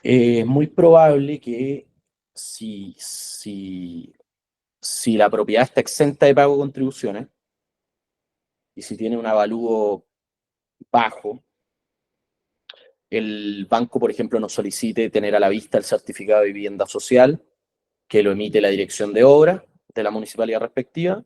es muy probable que si la propiedad está exenta de pago de contribuciones y si tiene un avalúo bajo, el banco, por ejemplo, nos solicite tener a la vista el certificado de vivienda social, que lo emite la dirección de obra de la municipalidad respectiva,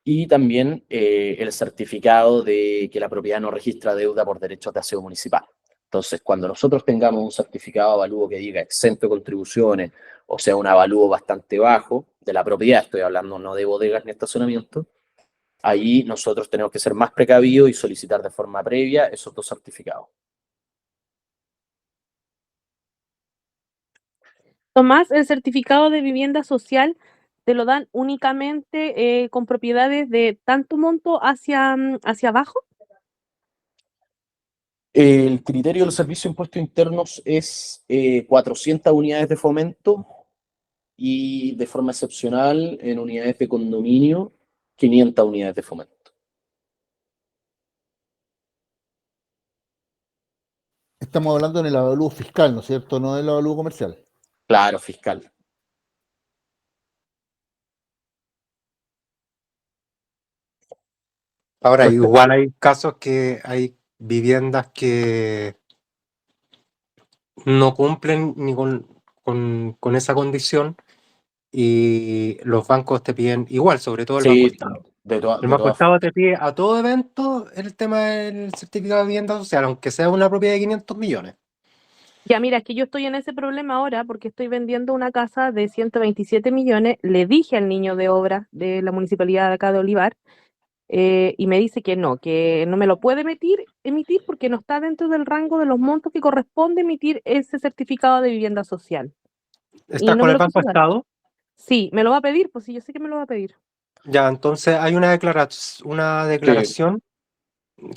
y también el certificado de que la propiedad no registra deuda por derechos de aseo municipal. Entonces, cuando nosotros tengamos un certificado de avalúo que diga exento de contribuciones, o sea, un avalúo bastante bajo de la propiedad, estoy hablando no de bodegas ni estacionamiento, ahí nosotros tenemos que ser más precavidos y solicitar de forma previa esos dos certificados. Tomás, ¿el certificado de vivienda social te lo dan únicamente con propiedades de tanto monto hacia abajo? El criterio del Servicio de Impuestos Internos es 400 unidades de fomento, y de forma excepcional en unidades de condominio 500 unidades de fomento. Estamos hablando en el avalúo fiscal, ¿no es cierto? No del avalúo comercial. Claro, fiscal. Ahora, igual hay casos que hay viviendas que no cumplen ni con esa condición, y los bancos te piden igual, sobre todo el Banco Sí, Estado. de El todas Banco Estado te pide a todo evento el tema del certificado de vivienda social, aunque sea una propiedad de 500 millones. Ya, mira, es que yo estoy en ese problema ahora porque estoy vendiendo una casa de 127 millones. Le dije al niño de obra de la municipalidad de acá de Olivar y me dice que no me lo puede emitir porque no está dentro del rango de los montos que corresponde emitir ese certificado de vivienda social. Y ¿Estás no con me el lo Banco quiso dar. Estado? Sí, me lo va a pedir, pues sí, yo sé que me lo va a pedir. Ya, entonces hay una declaración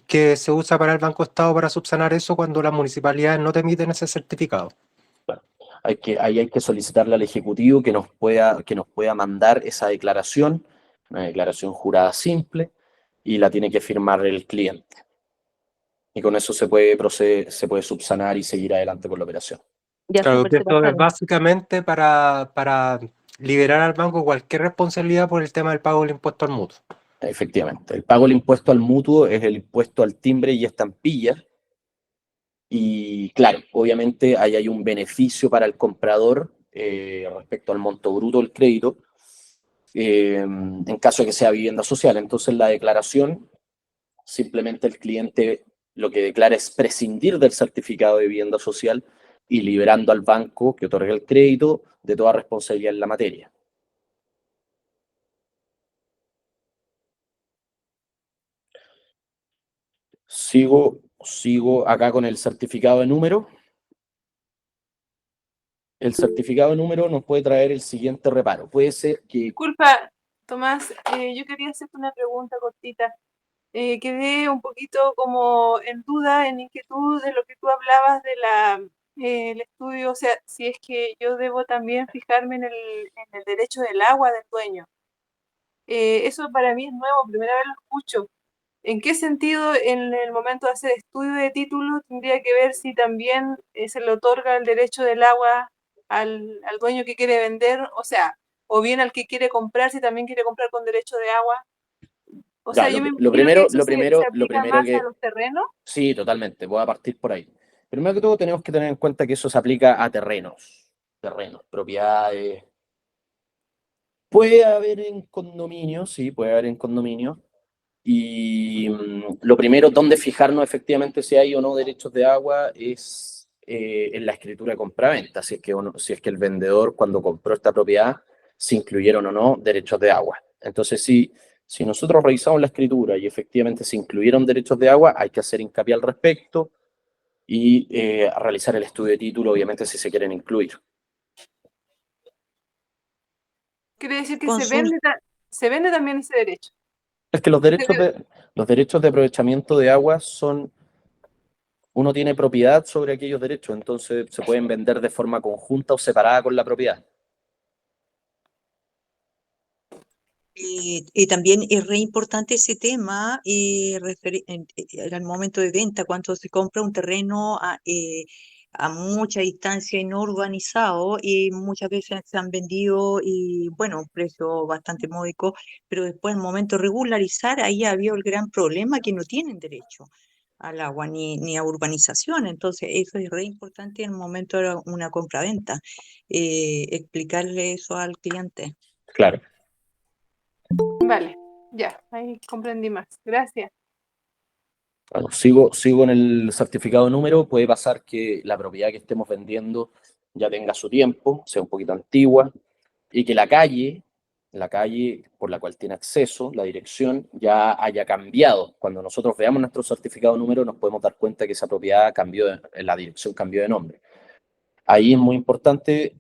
que se usa para el Banco Estado para subsanar eso cuando las municipalidades no te emiten ese certificado. ahí hay que solicitarle al Ejecutivo que nos pueda mandar esa declaración, una declaración jurada simple, y la tiene que firmar el cliente. Y con eso se puede subsanar y seguir adelante con la operación. Ya, Claro, súper, que esto es Sebastián. básicamente para liberar al banco cualquier responsabilidad por el tema del pago del impuesto al mutuo. Efectivamente. El pago del impuesto al mutuo es el impuesto al timbre y estampilla. Y claro, obviamente ahí hay un beneficio para el comprador respecto al monto bruto del crédito, en caso de que sea vivienda social. Entonces la declaración, simplemente el cliente lo que declara es prescindir del certificado de vivienda social y liberando al banco que otorga el crédito de toda responsabilidad en la materia. Sigo acá con el certificado de número. El certificado de número nos puede traer el siguiente reparo. Puede ser que... Disculpa, Tomás, yo quería hacerte una pregunta cortita. Quedé un poquito como en duda, en inquietud de lo que tú hablabas de el estudio, o sea, si es que yo debo también fijarme en el derecho del agua del dueño. Eso para mí es nuevo, primera vez lo escucho. ¿En qué sentido en el momento de hacer estudio de título tendría que ver si también se le otorga el derecho del agua al dueño que quiere vender? O sea, o bien al que quiere comprar, si también quiere comprar con derecho de agua. O sea, yo me imagino que eso se aplica más a los terrenos. Sí, totalmente. Voy a partir por ahí. Primero que todo tenemos que tener en cuenta que eso se aplica a terrenos, propiedades. Puede haber en condominios, sí, puede haber en condominios. Y lo primero, donde fijarnos efectivamente si hay o no derechos de agua es en la escritura de compraventa, si es que el vendedor cuando compró esta propiedad se incluyeron o no derechos de agua. Entonces, si nosotros revisamos la escritura y efectivamente se incluyeron derechos de agua, hay que hacer hincapié al respecto y realizar el estudio de título, obviamente, si se quieren incluir. Quiere decir que Consulta. se vende también ese derecho. Es que los derechos de aprovechamiento de agua son... Uno tiene propiedad sobre aquellos derechos, entonces se pueden vender de forma conjunta o separada con la propiedad. Y también es re importante ese tema en el momento de venta, cuando se compra un terreno a mucha distancia y no urbanizado, y muchas veces se han vendido y bueno, un precio bastante módico, pero después en el momento de regularizar, ahí había el gran problema que no tienen derecho al agua ni a urbanización. Entonces eso es re importante en el momento de una compraventa, explicarle eso al cliente. Claro. Vale, ya, ahí comprendí más. Gracias. Bueno, sigo en el certificado de número. Puede pasar que la propiedad que estemos vendiendo ya tenga su tiempo, sea un poquito antigua, y que la calle por la cual tiene acceso, la dirección, ya haya cambiado. Cuando nosotros veamos nuestro certificado de número, nos podemos dar cuenta que esa propiedad la dirección cambió de nombre. Ahí es muy importante,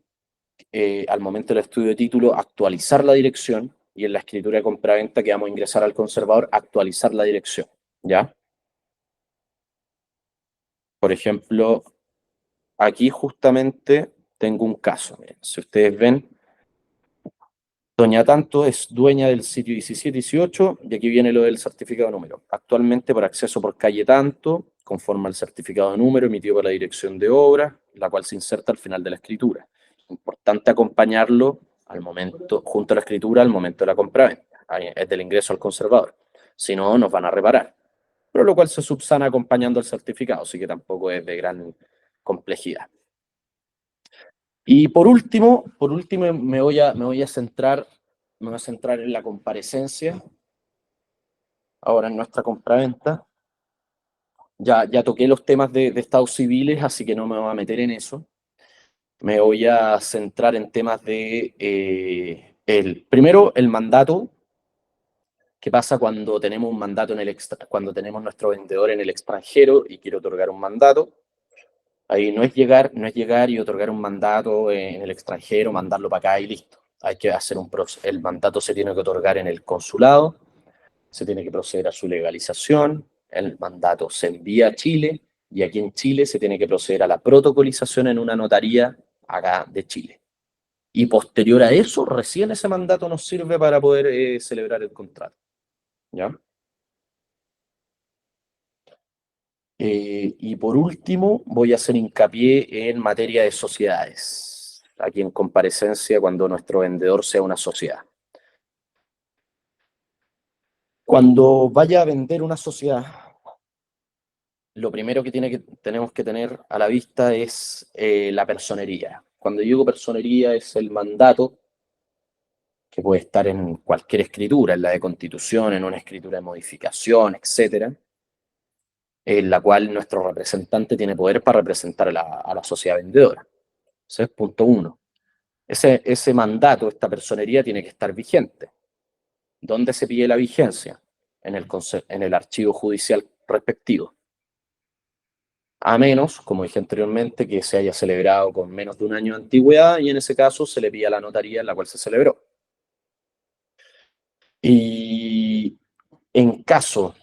al momento del estudio de título, actualizar la dirección, y en la escritura de compraventa que vamos a ingresar al conservador, actualizar la dirección, ¿ya? Por ejemplo, aquí justamente tengo un caso. Miren, si ustedes ven, doña Tanto es dueña del sitio 1718, y aquí viene lo del certificado de número. Actualmente, por acceso por calle Tanto, conforme al certificado de número emitido por la dirección de obra, la cual se inserta al final de la escritura. Importante acompañarlo junto a la escritura al momento de la compraventa, es del ingreso al conservador. Si no, nos van a reparar. Pero lo cual se subsana acompañando el certificado, así que tampoco es de gran complejidad. Y por último me voy a centrar en la comparecencia, ahora en nuestra compraventa. Ya toqué los temas de estados civiles, así que no me voy a meter en eso. Me voy a centrar en temas de, primero, el mandato. ¿Qué pasa cuando tenemos un mandato cuando tenemos nuestro vendedor en el extranjero y quiere otorgar un mandato? Ahí no es llegar y otorgar un mandato en el extranjero, mandarlo para acá y listo. Hay que hacer un proceso. El mandato se tiene que otorgar en el consulado, se tiene que proceder a su legalización, el mandato se envía a Chile, y aquí en Chile se tiene que proceder a la protocolización en una notaría acá de Chile. Y posterior a eso, recién ese mandato nos sirve para poder celebrar el contrato. ¿Ya? Y por último, voy a hacer hincapié en materia de sociedades, aquí en comparecencia cuando nuestro vendedor sea una sociedad. Cuando vaya a vender una sociedad, lo primero que tenemos que tener a la vista es la personería. Cuando digo personería es el mandato, que puede estar en cualquier escritura, en la de constitución, en una escritura de modificación, etcétera, en la cual nuestro representante tiene poder para representar a la sociedad vendedora. Ese es punto 1. Ese mandato, esta personería, tiene que estar vigente. ¿Dónde se pide la vigencia? En el archivo judicial respectivo. A menos, como dije anteriormente, que se haya celebrado con menos de un año de antigüedad, y en ese caso se le pide a la notaría en la cual se celebró. Y en caso,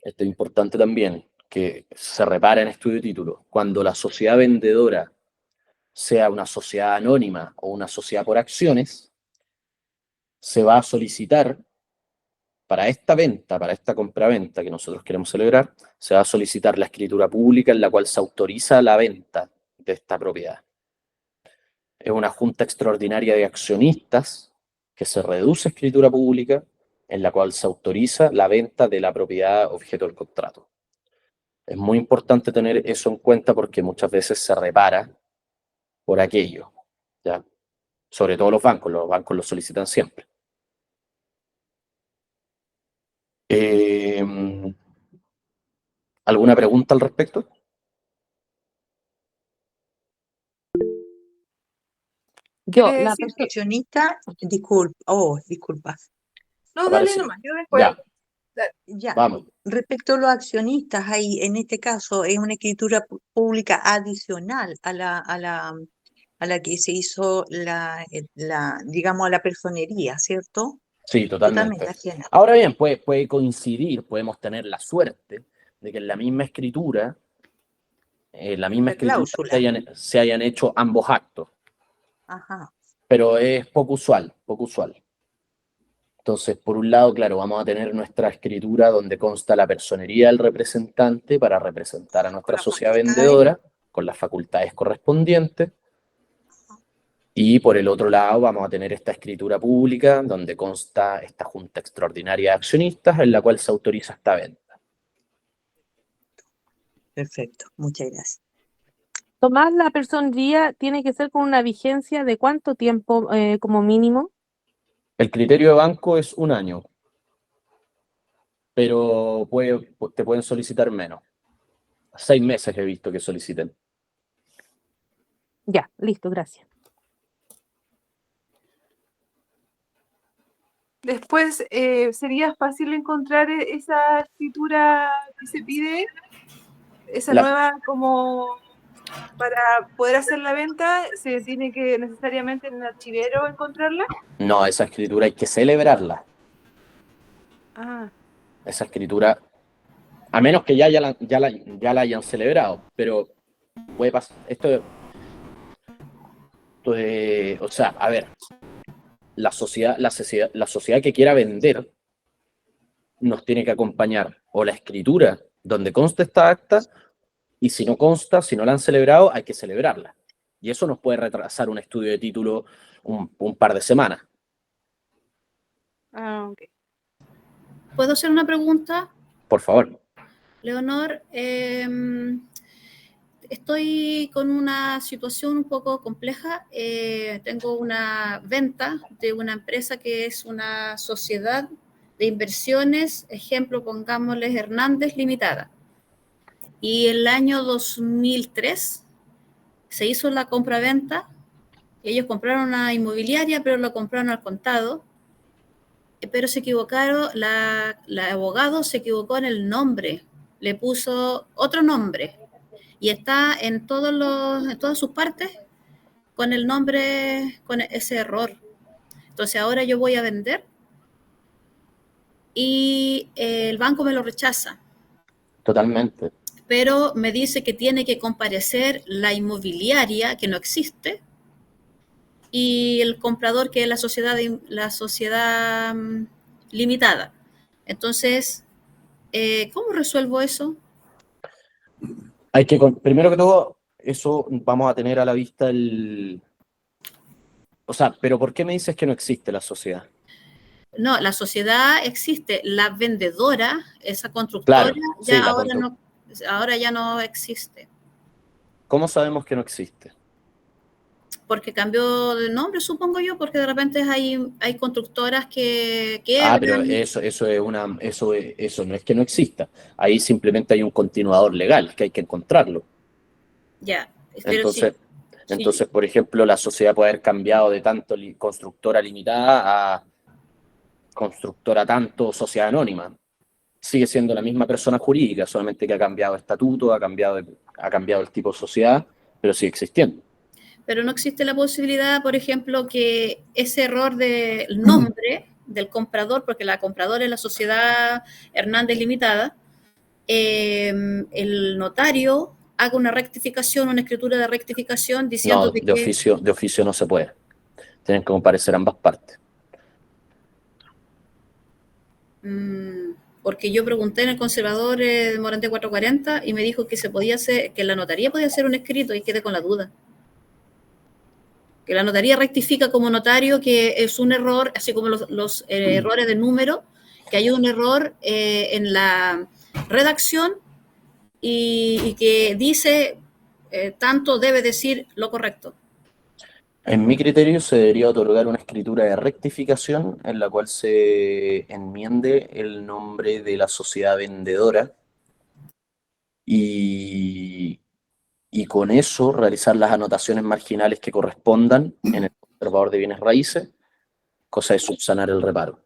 esto es importante también, que se repare en estudio de título, cuando la sociedad vendedora sea una sociedad anónima o una sociedad por acciones, se va a solicitar para esta venta, para esta compraventa que nosotros queremos celebrar, se va a solicitar la escritura pública en la cual se autoriza la venta de esta propiedad. Es una junta extraordinaria de accionistas que se reduce a escritura pública en la cual se autoriza la venta de la propiedad objeto del contrato. Es muy importante tener eso en cuenta porque muchas veces se repara por aquello, ¿ya? Sobre todo los bancos lo solicitan siempre. ¿Alguna pregunta al respecto? Yo, Quiere la decir persona, que... Accionista, disculpa. No, dale Aparece. nomás, yo después. Ya, Ya, vamos. respecto a los accionistas, ahí en este caso es una escritura pública adicional a la que se hizo digamos, a la personería, ¿cierto? Sí, totalmente. Ajena. Ahora bien, puede coincidir, podemos tener la suerte de que en la misma escritura, La cláusula. se hayan hecho ambos actos, Ajá. pero es poco usual, poco usual. Entonces, por un lado, claro, vamos a tener nuestra escritura donde consta la personería del representante para representar a nuestra las sociedad facultades. vendedora con las facultades correspondientes. Y por el otro lado vamos a tener esta escritura pública donde consta esta junta extraordinaria de accionistas en la cual se autoriza esta venta. Perfecto, muchas gracias. Tomás, la personería tiene que ser con una vigencia de ¿cuánto tiempo como mínimo? El criterio de banco es 1 año, pero te pueden solicitar menos. 6 meses he visto que soliciten. Ya, listo, gracias. Después, ¿sería fácil encontrar esa escritura que se pide? Esa nueva, como para poder hacer la venta, ¿se tiene que necesariamente en el archivero encontrarla? No, esa escritura hay que celebrarla. Ah, Esa escritura, a menos que ya la hayan celebrado, pero puede pasar. O sea, a ver, la sociedad que quiera vender nos tiene que acompañar o la escritura donde consta esta acta, y si no consta, si no la han celebrado, hay que celebrarla. Y eso nos puede retrasar un estudio de título un par de semanas. ok. ¿Puedo hacer una pregunta? Por favor. Leonor, estoy con una situación un poco compleja. Tengo una venta de una empresa que es una sociedad de inversiones, ejemplo, pongámosles Hernández Limitada. Y el año 2003 se hizo la compra-venta. Ellos compraron una inmobiliaria, pero lo compraron al contado. Pero se equivocaron, la abogado se equivocó en el nombre, le puso otro nombre y está en todas sus partes con el nombre, con ese error. Entonces ahora yo voy a vender y el banco me lo rechaza. Totalmente. pero me dice que tiene que comparecer la inmobiliaria, que no existe, y el comprador, que es la sociedad limitada. Entonces, ¿cómo resuelvo eso? Primero que todo, eso vamos a tener a la vista O sea, pero ¿por qué me dices que no existe la sociedad? No, la sociedad existe, la vendedora, esa constructora, Claro, sí, ahora ya no existe, ¿Cómo sabemos que no existe? porque cambió de nombre, supongo yo, porque de repente hay constructoras que Pero quiebran. eso no es que no exista. Ahí simplemente hay un continuador legal que hay que encontrarlo. Ya, pero Entonces, sí. por ejemplo, la sociedad puede haber cambiado de tanto constructora limitada a constructora tanto sociedad anónima. Sigue siendo la misma persona jurídica, solamente que ha cambiado estatuto, ha cambiado el tipo de sociedad, pero sigue existiendo. Pero no existe la posibilidad, por ejemplo, que ese error del nombre del comprador, porque la compradora es la sociedad Hernández Limitada, el notario haga una rectificación, una escritura de rectificación diciendo No, de oficio no se puede. Tienen que comparecer ambas partes. Porque yo pregunté en el conservador de Morante 440 y me dijo que se podía hacer, que la notaría podía hacer un escrito, y quedé con la duda. Que la notaría rectifica como notario que es un error, así como los errores de número, que hay un error en la redacción y que dice tanto debe decir lo correcto. En mi criterio se debería otorgar una escritura de rectificación en la cual se enmiende el nombre de la sociedad vendedora y con eso realizar las anotaciones marginales que correspondan en el conservador de bienes raíces, cosa de subsanar el reparo.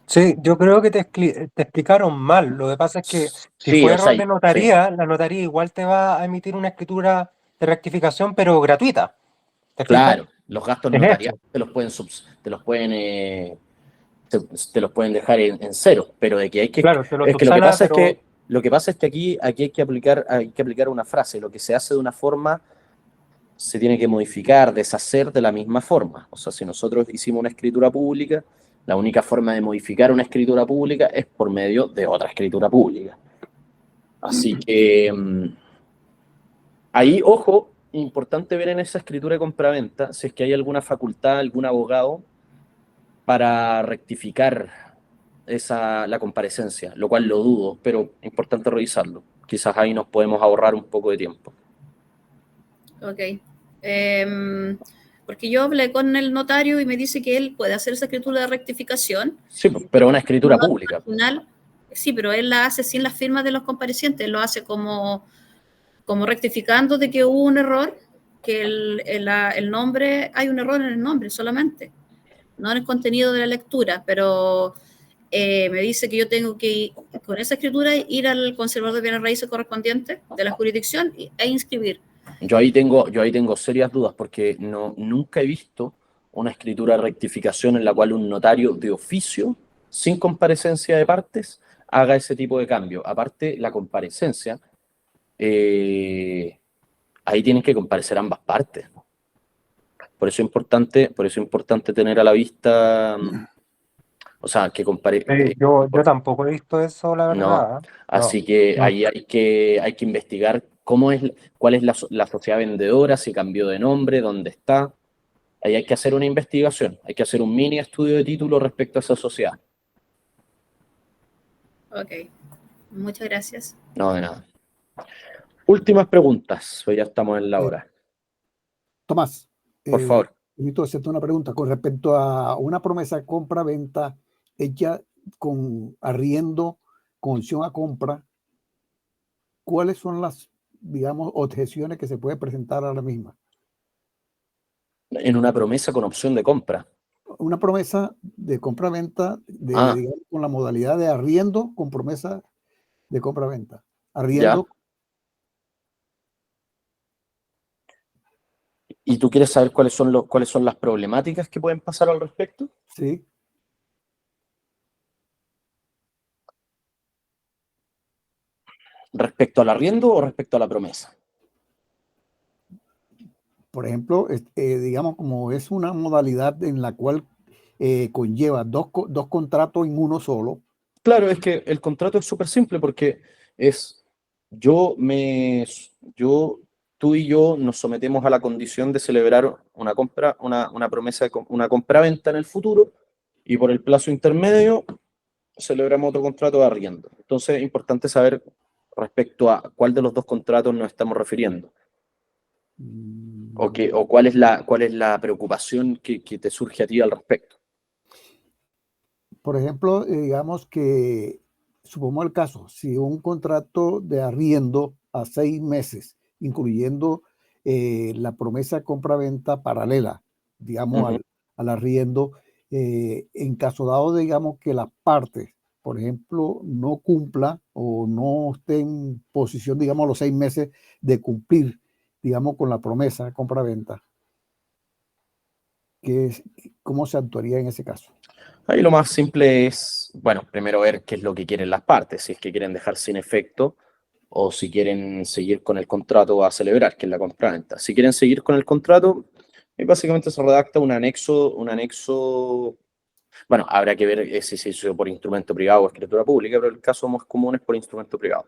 Sí, yo creo que te explicaron mal. Lo que pasa es que si Sí, fue o sea, error de notaría, la notaría igual te va a emitir una escritura de rectificación, pero gratuita. ¿Te explico? claro, los gastos Es notariales eso. te los pueden dejar en cero, pero de que hay que... Claro, te lo Es que lo que subsana, pasa es pero que aquí hay que aplicar una frase. Lo que se hace de una forma se tiene que modificar, deshacer de la misma forma. O sea, si nosotros hicimos una escritura pública, la única forma de modificar una escritura pública es por medio de otra escritura pública. Así que ahí, ojo, importante ver en esa escritura de compraventa si es que hay alguna facultad, algún abogado para rectificar la comparecencia, lo cual lo dudo, pero es importante revisarlo. Quizás ahí nos podemos ahorrar un poco de tiempo. Ok. Porque yo hablé con el notario y me dice que él puede hacer esa escritura de rectificación. Sí, pero una escritura pública. Sí, pero él la hace sin las firmas de los comparecientes, lo hace como rectificando de que hubo un error, que el nombre, hay un error en el nombre solamente, no en el contenido de la lectura, pero me dice que yo tengo que, con esa escritura, ir al conservador de bienes raíces correspondiente de la jurisdicción e inscribir. Yo ahí tengo serias dudas porque nunca he visto una escritura de rectificación en la cual un notario de oficio, sin comparecencia de partes, haga ese tipo de cambio. Aparte, la comparecencia, ahí tienen que comparecer ambas partes. Por eso es importante tener a la vista, o sea, que compare. yo tampoco he visto eso, la verdad. No, así que no. ahí hay que investigar cuál es la sociedad vendedora, si cambió de nombre, dónde está. Ahí hay que hacer una investigación, hay que hacer un mini estudio de título respecto a esa sociedad. Ok, muchas gracias. No, de nada. Últimas preguntas, pues ya estamos en la hora. Tomás, Por favor. necesito hacerte una pregunta con respecto a una promesa de compra-venta hecha con arriendo, con opción a compra. ¿Cuáles son las, digamos, objeciones que se pueden presentar a la misma? En una promesa con opción de compra. Una promesa de compra-venta digamos, con la modalidad de arriendo con promesa de compra-venta. Arriendo. ¿Ya? ¿Y tú quieres saber cuáles son las problemáticas que pueden pasar al respecto? Sí. ¿Respecto al arriendo o respecto a la promesa? Por ejemplo, digamos, como es una modalidad en la cual conlleva dos contratos en uno solo. Claro, es que el contrato es súper simple porque es yo, tú y yo nos sometemos a la condición de celebrar una compra, una promesa, una compraventa en el futuro, y por el plazo intermedio celebramos otro contrato de arriendo. Entonces es importante saber respecto a cuál de los dos contratos nos estamos refiriendo. O cuál es la preocupación que te surge a ti al respecto. Por ejemplo, digamos que, supongamos el caso, si un contrato de arriendo a 6 meses, incluyendo la promesa de compra-venta paralela, digamos, al arriendo, en caso dado, digamos, que las partes, por ejemplo, no cumpla o no esté en posición, digamos, a los 6 meses de cumplir, digamos, con la promesa de compra-venta, ¿cómo se actuaría en ese caso? Ahí lo más simple es, bueno, primero ver qué es lo que quieren las partes, si es que quieren dejar sin efecto o si quieren seguir con el contrato a celebrar, que es la compraventa. Si quieren seguir con el contrato, básicamente se redacta un anexo, bueno, habrá que ver si se hizo por instrumento privado o escritura pública, pero el caso más común es por instrumento privado.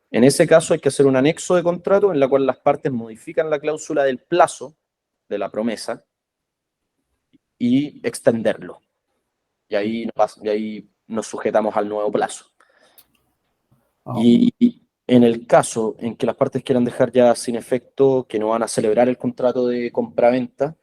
En ese caso hay que hacer un anexo de contrato en la cual las partes modifican la cláusula del plazo de la promesa y extenderlo. Y ahí nos sujetamos al nuevo plazo. Y en el caso en que las partes quieran dejar ya sin efecto, que no van a celebrar el contrato de compraventa,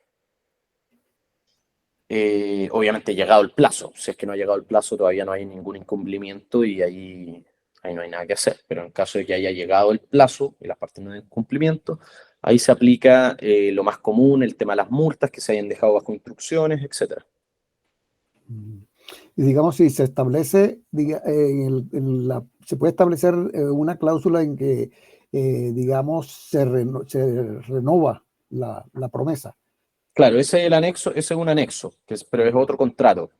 obviamente llegado el plazo. Si es que no ha llegado el plazo, todavía no hay ningún incumplimiento y ahí no hay nada que hacer. Pero en caso de que haya llegado el plazo y las partes no den cumplimiento, ahí se aplica lo más común, el tema de las multas que se hayan dejado bajo instrucciones, etc. Y digamos, si se establece, se puede establecer una cláusula en que, digamos, se renova la promesa. Claro, ese es el anexo, ese es un anexo, pero es otro contrato.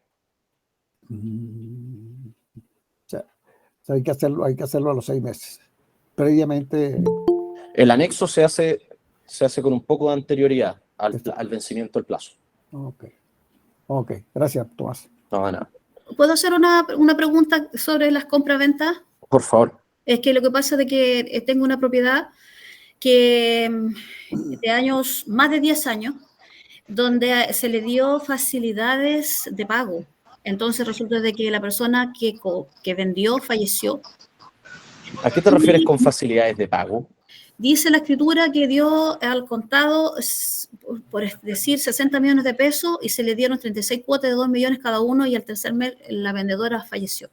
O sea, hay que hacerlo a los 6 meses. Previamente. El anexo se hace con un poco de anterioridad al vencimiento del plazo. Ok, gracias, Tomás. No, nada. ¿Puedo hacer una pregunta sobre las compraventas? Por favor. Es que lo que pasa es que tengo una propiedad que de años, más de 10 años, donde se le dio facilidades de pago. Entonces resulta de que la persona que vendió falleció. ¿A qué te refieres con facilidades de pago? Dice la escritura que dio al contado, por decir, 60 millones de pesos y se le dieron 36 cuotas de 2 millones cada uno y al tercer mes la vendedora falleció.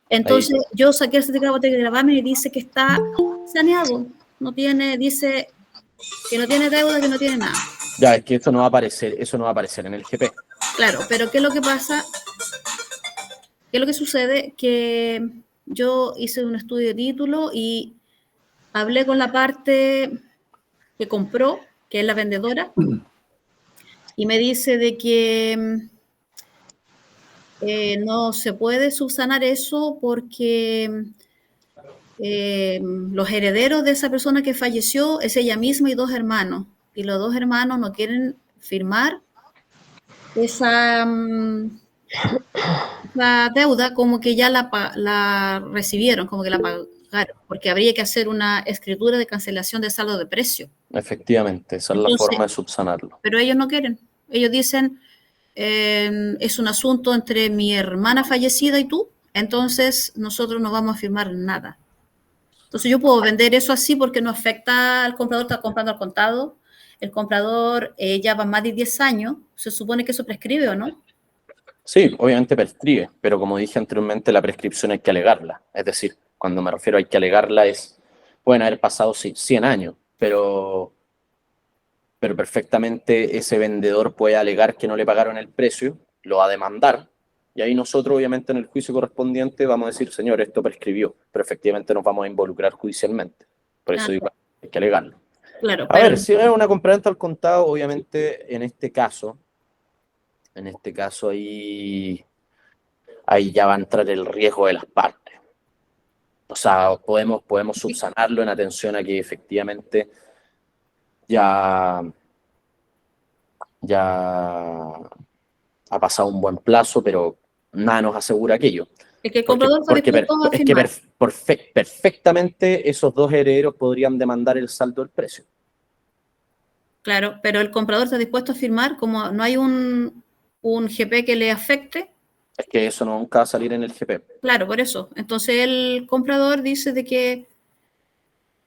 Entonces yo saqué el certificado de gravamen y dice que está saneado. Dice que no tiene deuda, que no tiene nada. Ya, es que eso no va a aparecer en el GP. Claro, pero ¿qué es lo que pasa? ¿Qué es lo que sucede? Que yo hice un estudio de título y hablé con la parte que compró, que es la vendedora, y me dice de que no se puede subsanar eso porque los herederos de esa persona que falleció es ella misma y 2 hermanos, y los 2 hermanos no quieren firmar esa deuda como que ya la recibieron, como que la pagaron, porque habría que hacer una escritura de cancelación de saldo de precio. Efectivamente, esa es la forma de subsanarlo. Pero ellos no quieren. Ellos dicen, es un asunto entre mi hermana fallecida y tú, entonces nosotros no vamos a firmar nada. Entonces yo puedo vender eso así porque no afecta al comprador, está comprando al contado. El comprador ya va más de 10 años, se supone que eso prescribe, ¿o no? Sí, obviamente prescribe, pero como dije anteriormente, la prescripción hay que alegarla. Es decir, cuando me refiero a hay que alegarla pueden haber pasado 100 años, pero perfectamente ese vendedor puede alegar que no le pagaron el precio, lo va a demandar, y ahí nosotros obviamente en el juicio correspondiente vamos a decir, señor, esto prescribió, pero efectivamente nos vamos a involucrar judicialmente. Por eso digo, hay que alegarlo. Claro, a ver, si es una compraventa al contado, obviamente en este caso ahí ya va a entrar el riesgo de las partes. O sea, podemos subsanarlo en atención a que efectivamente ya ha pasado un buen plazo, pero nada nos asegura aquello. Es que el comprador está dispuesto a firmar. Perfectamente esos dos herederos podrían demandar el saldo del precio. Claro, pero el comprador está dispuesto a firmar, como no hay un GP que le afecte. Es que eso nunca va a salir en el GP. Claro, por eso. Entonces el comprador dice de que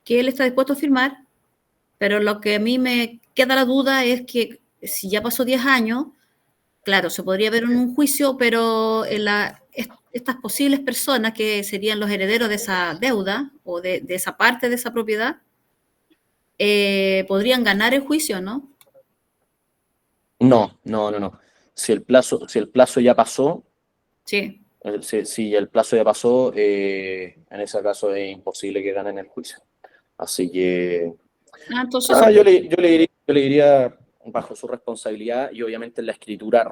él está dispuesto a firmar, pero lo que a mí me queda la duda es que si ya pasó 10 años, claro, se podría ver en un juicio, pero estas posibles personas que serían los herederos de esa deuda o de esa parte de esa propiedad, podrían ganar el juicio, ¿no? No. Si el plazo ya pasó, sí. Si el plazo ya pasó, en ese caso es imposible que ganen el juicio. Así que yo le diría bajo su responsabilidad y obviamente en la escritura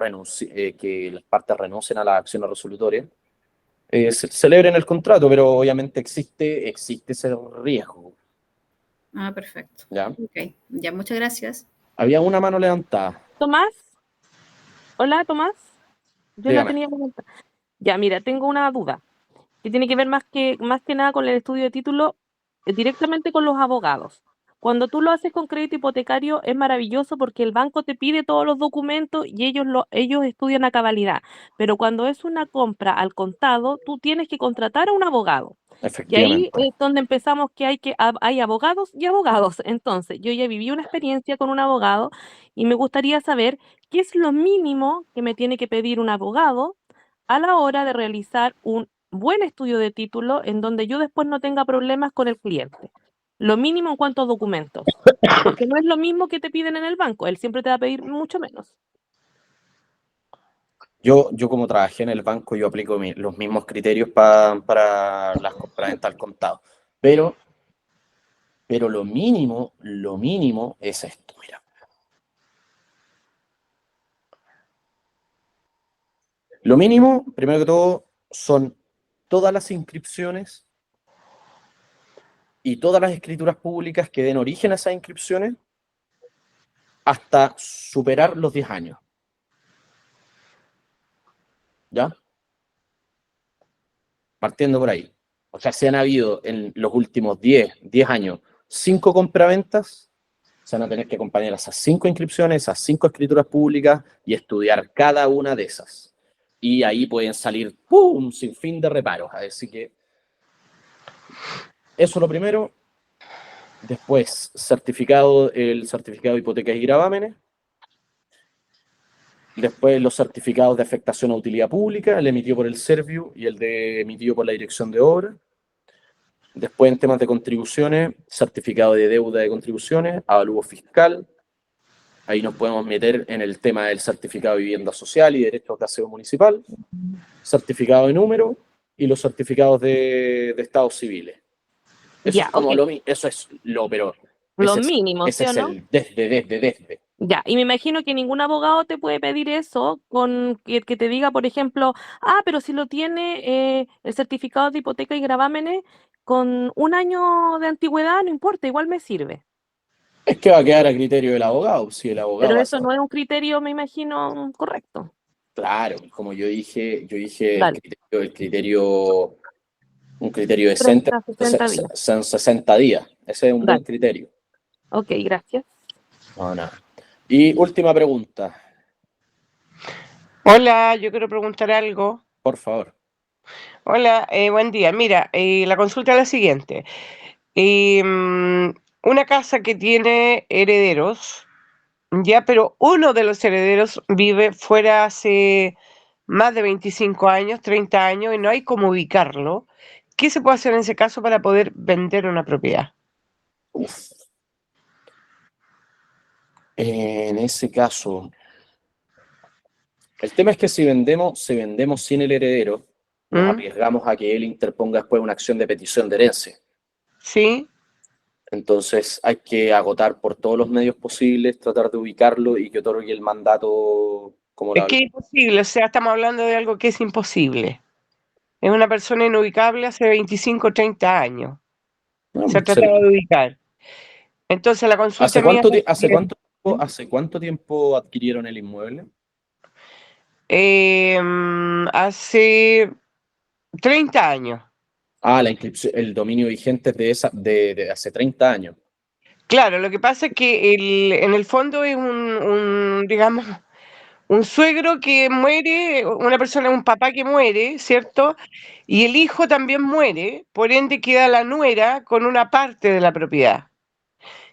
que las partes renuncien a las acciones resolutorias, celebren el contrato, pero obviamente existe ese riesgo. Perfecto. ¿Ya? Ok, ya, muchas gracias. Había una mano levantada. Tomás. Hola, Tomás. Yo Dígame. la tenía pregunta. Ya, mira, tengo una duda que tiene que ver más que nada con el estudio de título, directamente con los abogados. Cuando tú lo haces con crédito hipotecario es maravilloso porque el banco te pide todos los documentos y ellos estudian a cabalidad. Pero cuando es una compra al contado, tú tienes que contratar a un abogado. Y ahí es donde empezamos que hay abogados y abogados. Entonces, yo ya viví una experiencia con un abogado y me gustaría saber qué es lo mínimo que me tiene que pedir un abogado a la hora de realizar un buen estudio de título en donde yo después no tenga problemas con el cliente. Lo mínimo en cuanto a documentos. Porque no es lo mismo que te piden en el banco. Él siempre te va a pedir mucho menos. Yo como trabajé en el banco, yo aplico los mismos criterios para las compraventas al contado. Pero lo mínimo es esto, mira. Lo mínimo, primero que todo, son todas las inscripciones y todas las escrituras públicas que den origen a esas inscripciones hasta superar los 10 años. ¿Ya? Partiendo por ahí. O sea, si han habido en los últimos 10 años 5 compraventas, se van a tener que acompañar a esas 5 inscripciones, esas 5 escrituras públicas y estudiar cada una de esas. Y ahí pueden salir un sinfín de reparos. Así que eso es lo primero. Después, el certificado de hipotecas y gravámenes. Después, los certificados de afectación a utilidad pública, el emitido por el Serviu y el emitido por la Dirección de Obra. Después, en temas de contribuciones, certificado de deuda de contribuciones, avalúo fiscal. Ahí nos podemos meter en el tema del certificado de vivienda social y derechos de aseo municipal, certificado de número y los certificados de estados civiles. Eso Ya, es como ok. eso es lo mínimo, ese ¿sí o es no? el desde. Ya, y me imagino que ningún abogado te puede pedir eso con que te diga, por ejemplo, pero si lo tiene el certificado de hipoteca y gravámenes con 1 año de antigüedad, no importa, igual me sirve. Es que va a quedar a criterio del abogado. Si el abogado Pero hace... eso no es un criterio, me imagino, correcto. Claro, como yo dije Dale. un criterio decente 60 días. son 60 días. Ese es un buen Dale. criterio. Ok, gracias. No, nada. Y última pregunta, Hola, yo quiero preguntar algo. por favor. Hola, buen día. Mira, la consulta es la siguiente. Una casa que tiene herederos, ya, pero uno de los herederos vive fuera hace más de 25 años, 30 años, y no hay cómo ubicarlo. ¿Qué se puede hacer en ese caso para poder vender una propiedad? En ese caso, el tema es que si vendemos sin el heredero, nos arriesgamos a que él interponga después una acción de petición de herencia. Sí. Entonces hay que agotar por todos los medios posibles, tratar de ubicarlo y que otorgue el mandato como Es que es imposible, o sea, estamos hablando de algo que es imposible. es una persona inubicable hace 25 o 30 años. No, Se ha tratado de ubicar. Entonces la consulta ¿Hace mía... ¿Hace cuánto tiempo adquirieron el inmueble? Hace 30 años. Ah, la inscripción, el dominio vigente es de hace 30 años. Claro, lo que pasa es que en el fondo es digamos, un suegro que muere, una persona, un papá que muere, ¿cierto? Y el hijo también muere, por ende queda la nuera con una parte de la propiedad.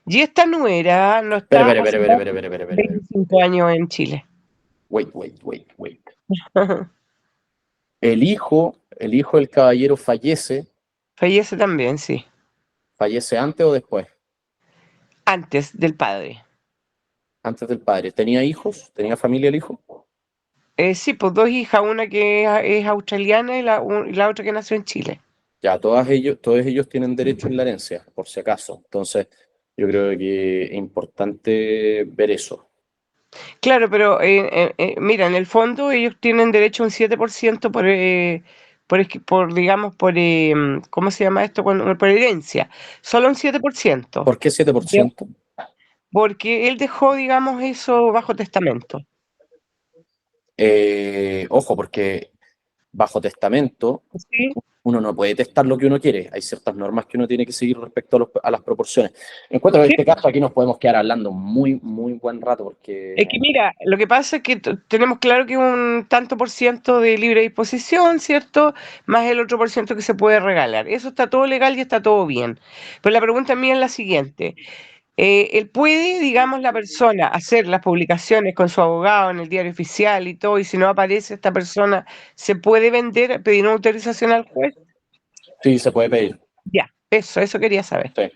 Y esta nuera no está hace 25 años en Chile. Wait. El hijo del caballero fallece. Fallece también, sí. ¿Fallece antes o después? Antes del padre. Antes del padre. ¿Tenía hijos? ¿Tenía familia el hijo? Sí, pues 2 hijas, una que es australiana y la otra que nació en Chile. Ya, todos ellos tienen derecho en la herencia, por si acaso. Entonces, yo creo que es importante ver eso. Claro, pero mira, en el fondo ellos tienen derecho a un 7% digamos, ¿cómo se llama esto? Por herencia. Solo un 7%. ¿Por qué 7%? Porque él dejó, digamos, eso bajo testamento. Ojo, porque bajo testamento ¿Sí? uno no puede testar lo que uno quiere. Hay ciertas normas que uno tiene que seguir respecto a las proporciones. Encuentro que en este caso aquí nos podemos quedar hablando muy buen rato porque... Es que mira, lo que pasa es que tenemos claro que un tanto por ciento de libre disposición, ¿cierto? Más el otro por ciento que se puede regalar. Eso está todo legal y está todo bien. Pero la pregunta mía es la siguiente. Él puede, digamos, la persona hacer las publicaciones con su abogado en el diario oficial y todo, y si no aparece esta persona, ¿se puede vender, pedir una autorización al juez? Sí, se puede pedir. Ya, eso quería saber. Sí.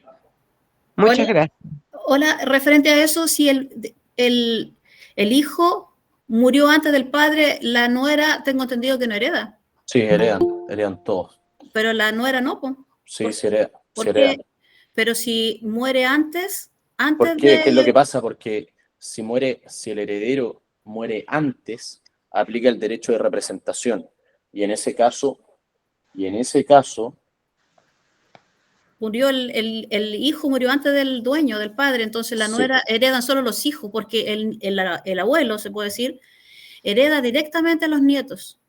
Muchas gracias. Hola, referente a eso, si el hijo murió antes del padre, la nuera, tengo entendido que no hereda. Sí, heredan todos. Pero la nuera no, pues. Sí, sí hereda. ¿Por qué? Pero si muere antes ¿Por qué? ¿Qué es lo que pasa? Porque si el heredero muere antes, aplica el derecho de representación. Y en ese caso, murió el hijo murió antes del dueño, del padre, entonces la nuera heredan solo los hijos, porque el abuelo, se puede decir, hereda directamente a los nietos.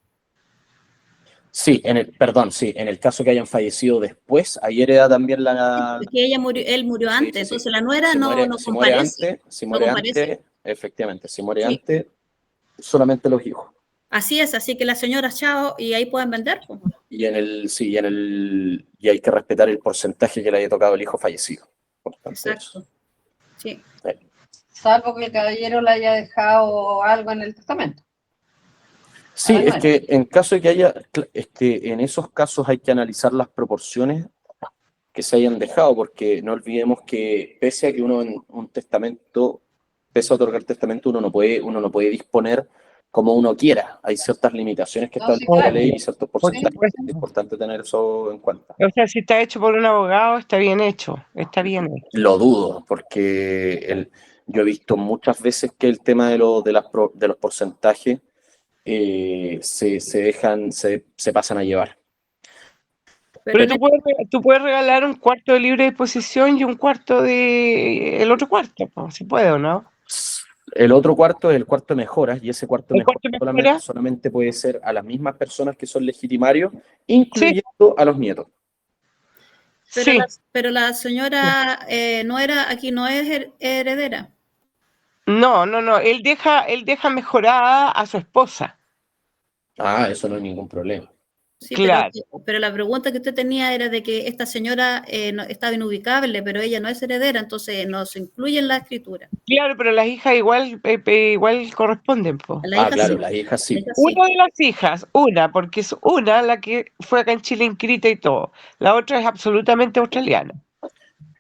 Sí, en el caso que hayan fallecido después, ahí hereda también la... Porque él murió antes, entonces la nuera no comparece. Si muere antes, efectivamente, si muere antes, solamente los hijos. Así es, así que la señora chao, y ahí pueden vender. Y y hay que respetar el porcentaje que le haya tocado el hijo fallecido. Exacto. Sí. Salvo que el caballero le haya dejado algo en el testamento. Sí, es que en esos casos hay que analizar las proporciones que se hayan dejado, porque no olvidemos que pese a que uno en un testamento, pese a otorgar testamento, uno no puede disponer como uno quiera. Hay ciertas limitaciones que están en la ley y ciertos porcentajes. Es importante tener eso en cuenta. O sea, si está hecho por un abogado, está bien hecho. Está bien hecho. Lo dudo, porque yo he visto muchas veces que el tema de los porcentajes se pasan a llevar. Pero tú puedes regalar un cuarto de libre disposición y un cuarto de el otro cuarto, ¿se puede o no? El otro cuarto es el cuarto de mejoras, y ese cuarto de mejoras solamente puede ser a las mismas personas que son legitimarios, incluyendo a los nietos. Pero la señora aquí no es heredera. No, él deja mejorada a su esposa. Ah, eso no hay ningún problema. Sí, claro. Pero la pregunta que usted tenía era de que esta señora estaba inubicable, pero ella no es heredera, entonces no se incluye en la escritura. Claro, pero las hijas igual corresponden. Claro, las hijas sí. Una de las hijas, porque es una la que fue acá en Chile inscrita y todo. La otra es absolutamente australiana.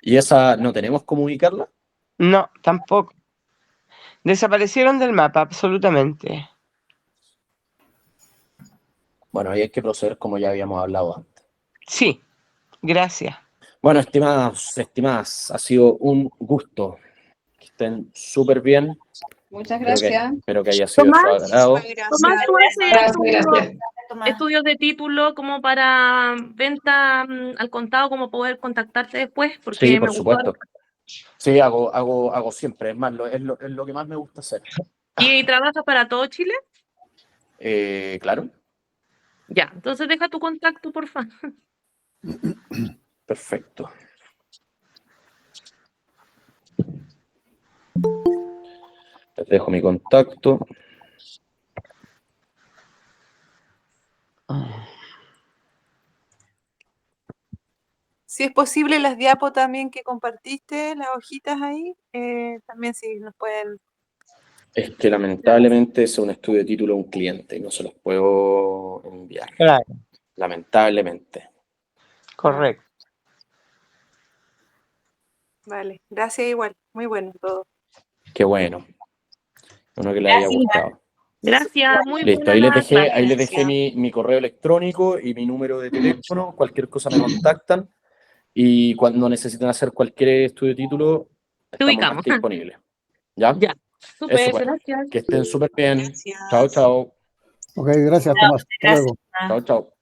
¿Y esa no tenemos cómo ubicarla? No, tampoco. Desaparecieron del mapa, absolutamente. Bueno, ahí hay que proceder como ya habíamos hablado antes. Sí, gracias. Bueno, estimadas, ha sido un gusto. Que estén súper bien. Muchas gracias. Espero que haya sido de su agrado. Tomás, Tomás. estudios de título como para venta al contado, como poder contactarte después, porque Sí, me por gustó. supuesto. Sí, hago siempre. Es más, es lo que más me gusta hacer. ¿Y trabajas para todo Chile? Claro, Ya, entonces deja tu contacto, por favor. perfecto. Les dejo mi contacto. Si es posible, las diapos también que compartiste, las hojitas ahí, también si nos pueden. Es que lamentablemente es un estudio de título de un cliente y no se los puedo enviar. Claro, Lamentablemente. correcto. Vale, gracias igual. Muy bueno todo. Qué bueno. Bueno que les haya Gracias. gustado. Gracias, muy Listo, buena ahí les dejé clase. mi correo electrónico y mi número de teléfono. Cualquier cosa me contactan. Y cuando necesiten hacer cualquier estudio de título, estamos más ubicamos. que disponibles. ¿Ya? Ya, súper, Eso pues. gracias. Que estén súper bien. Gracias. Chao, chao. Ok, gracias, Tomás. Hasta luego. Chao, chao.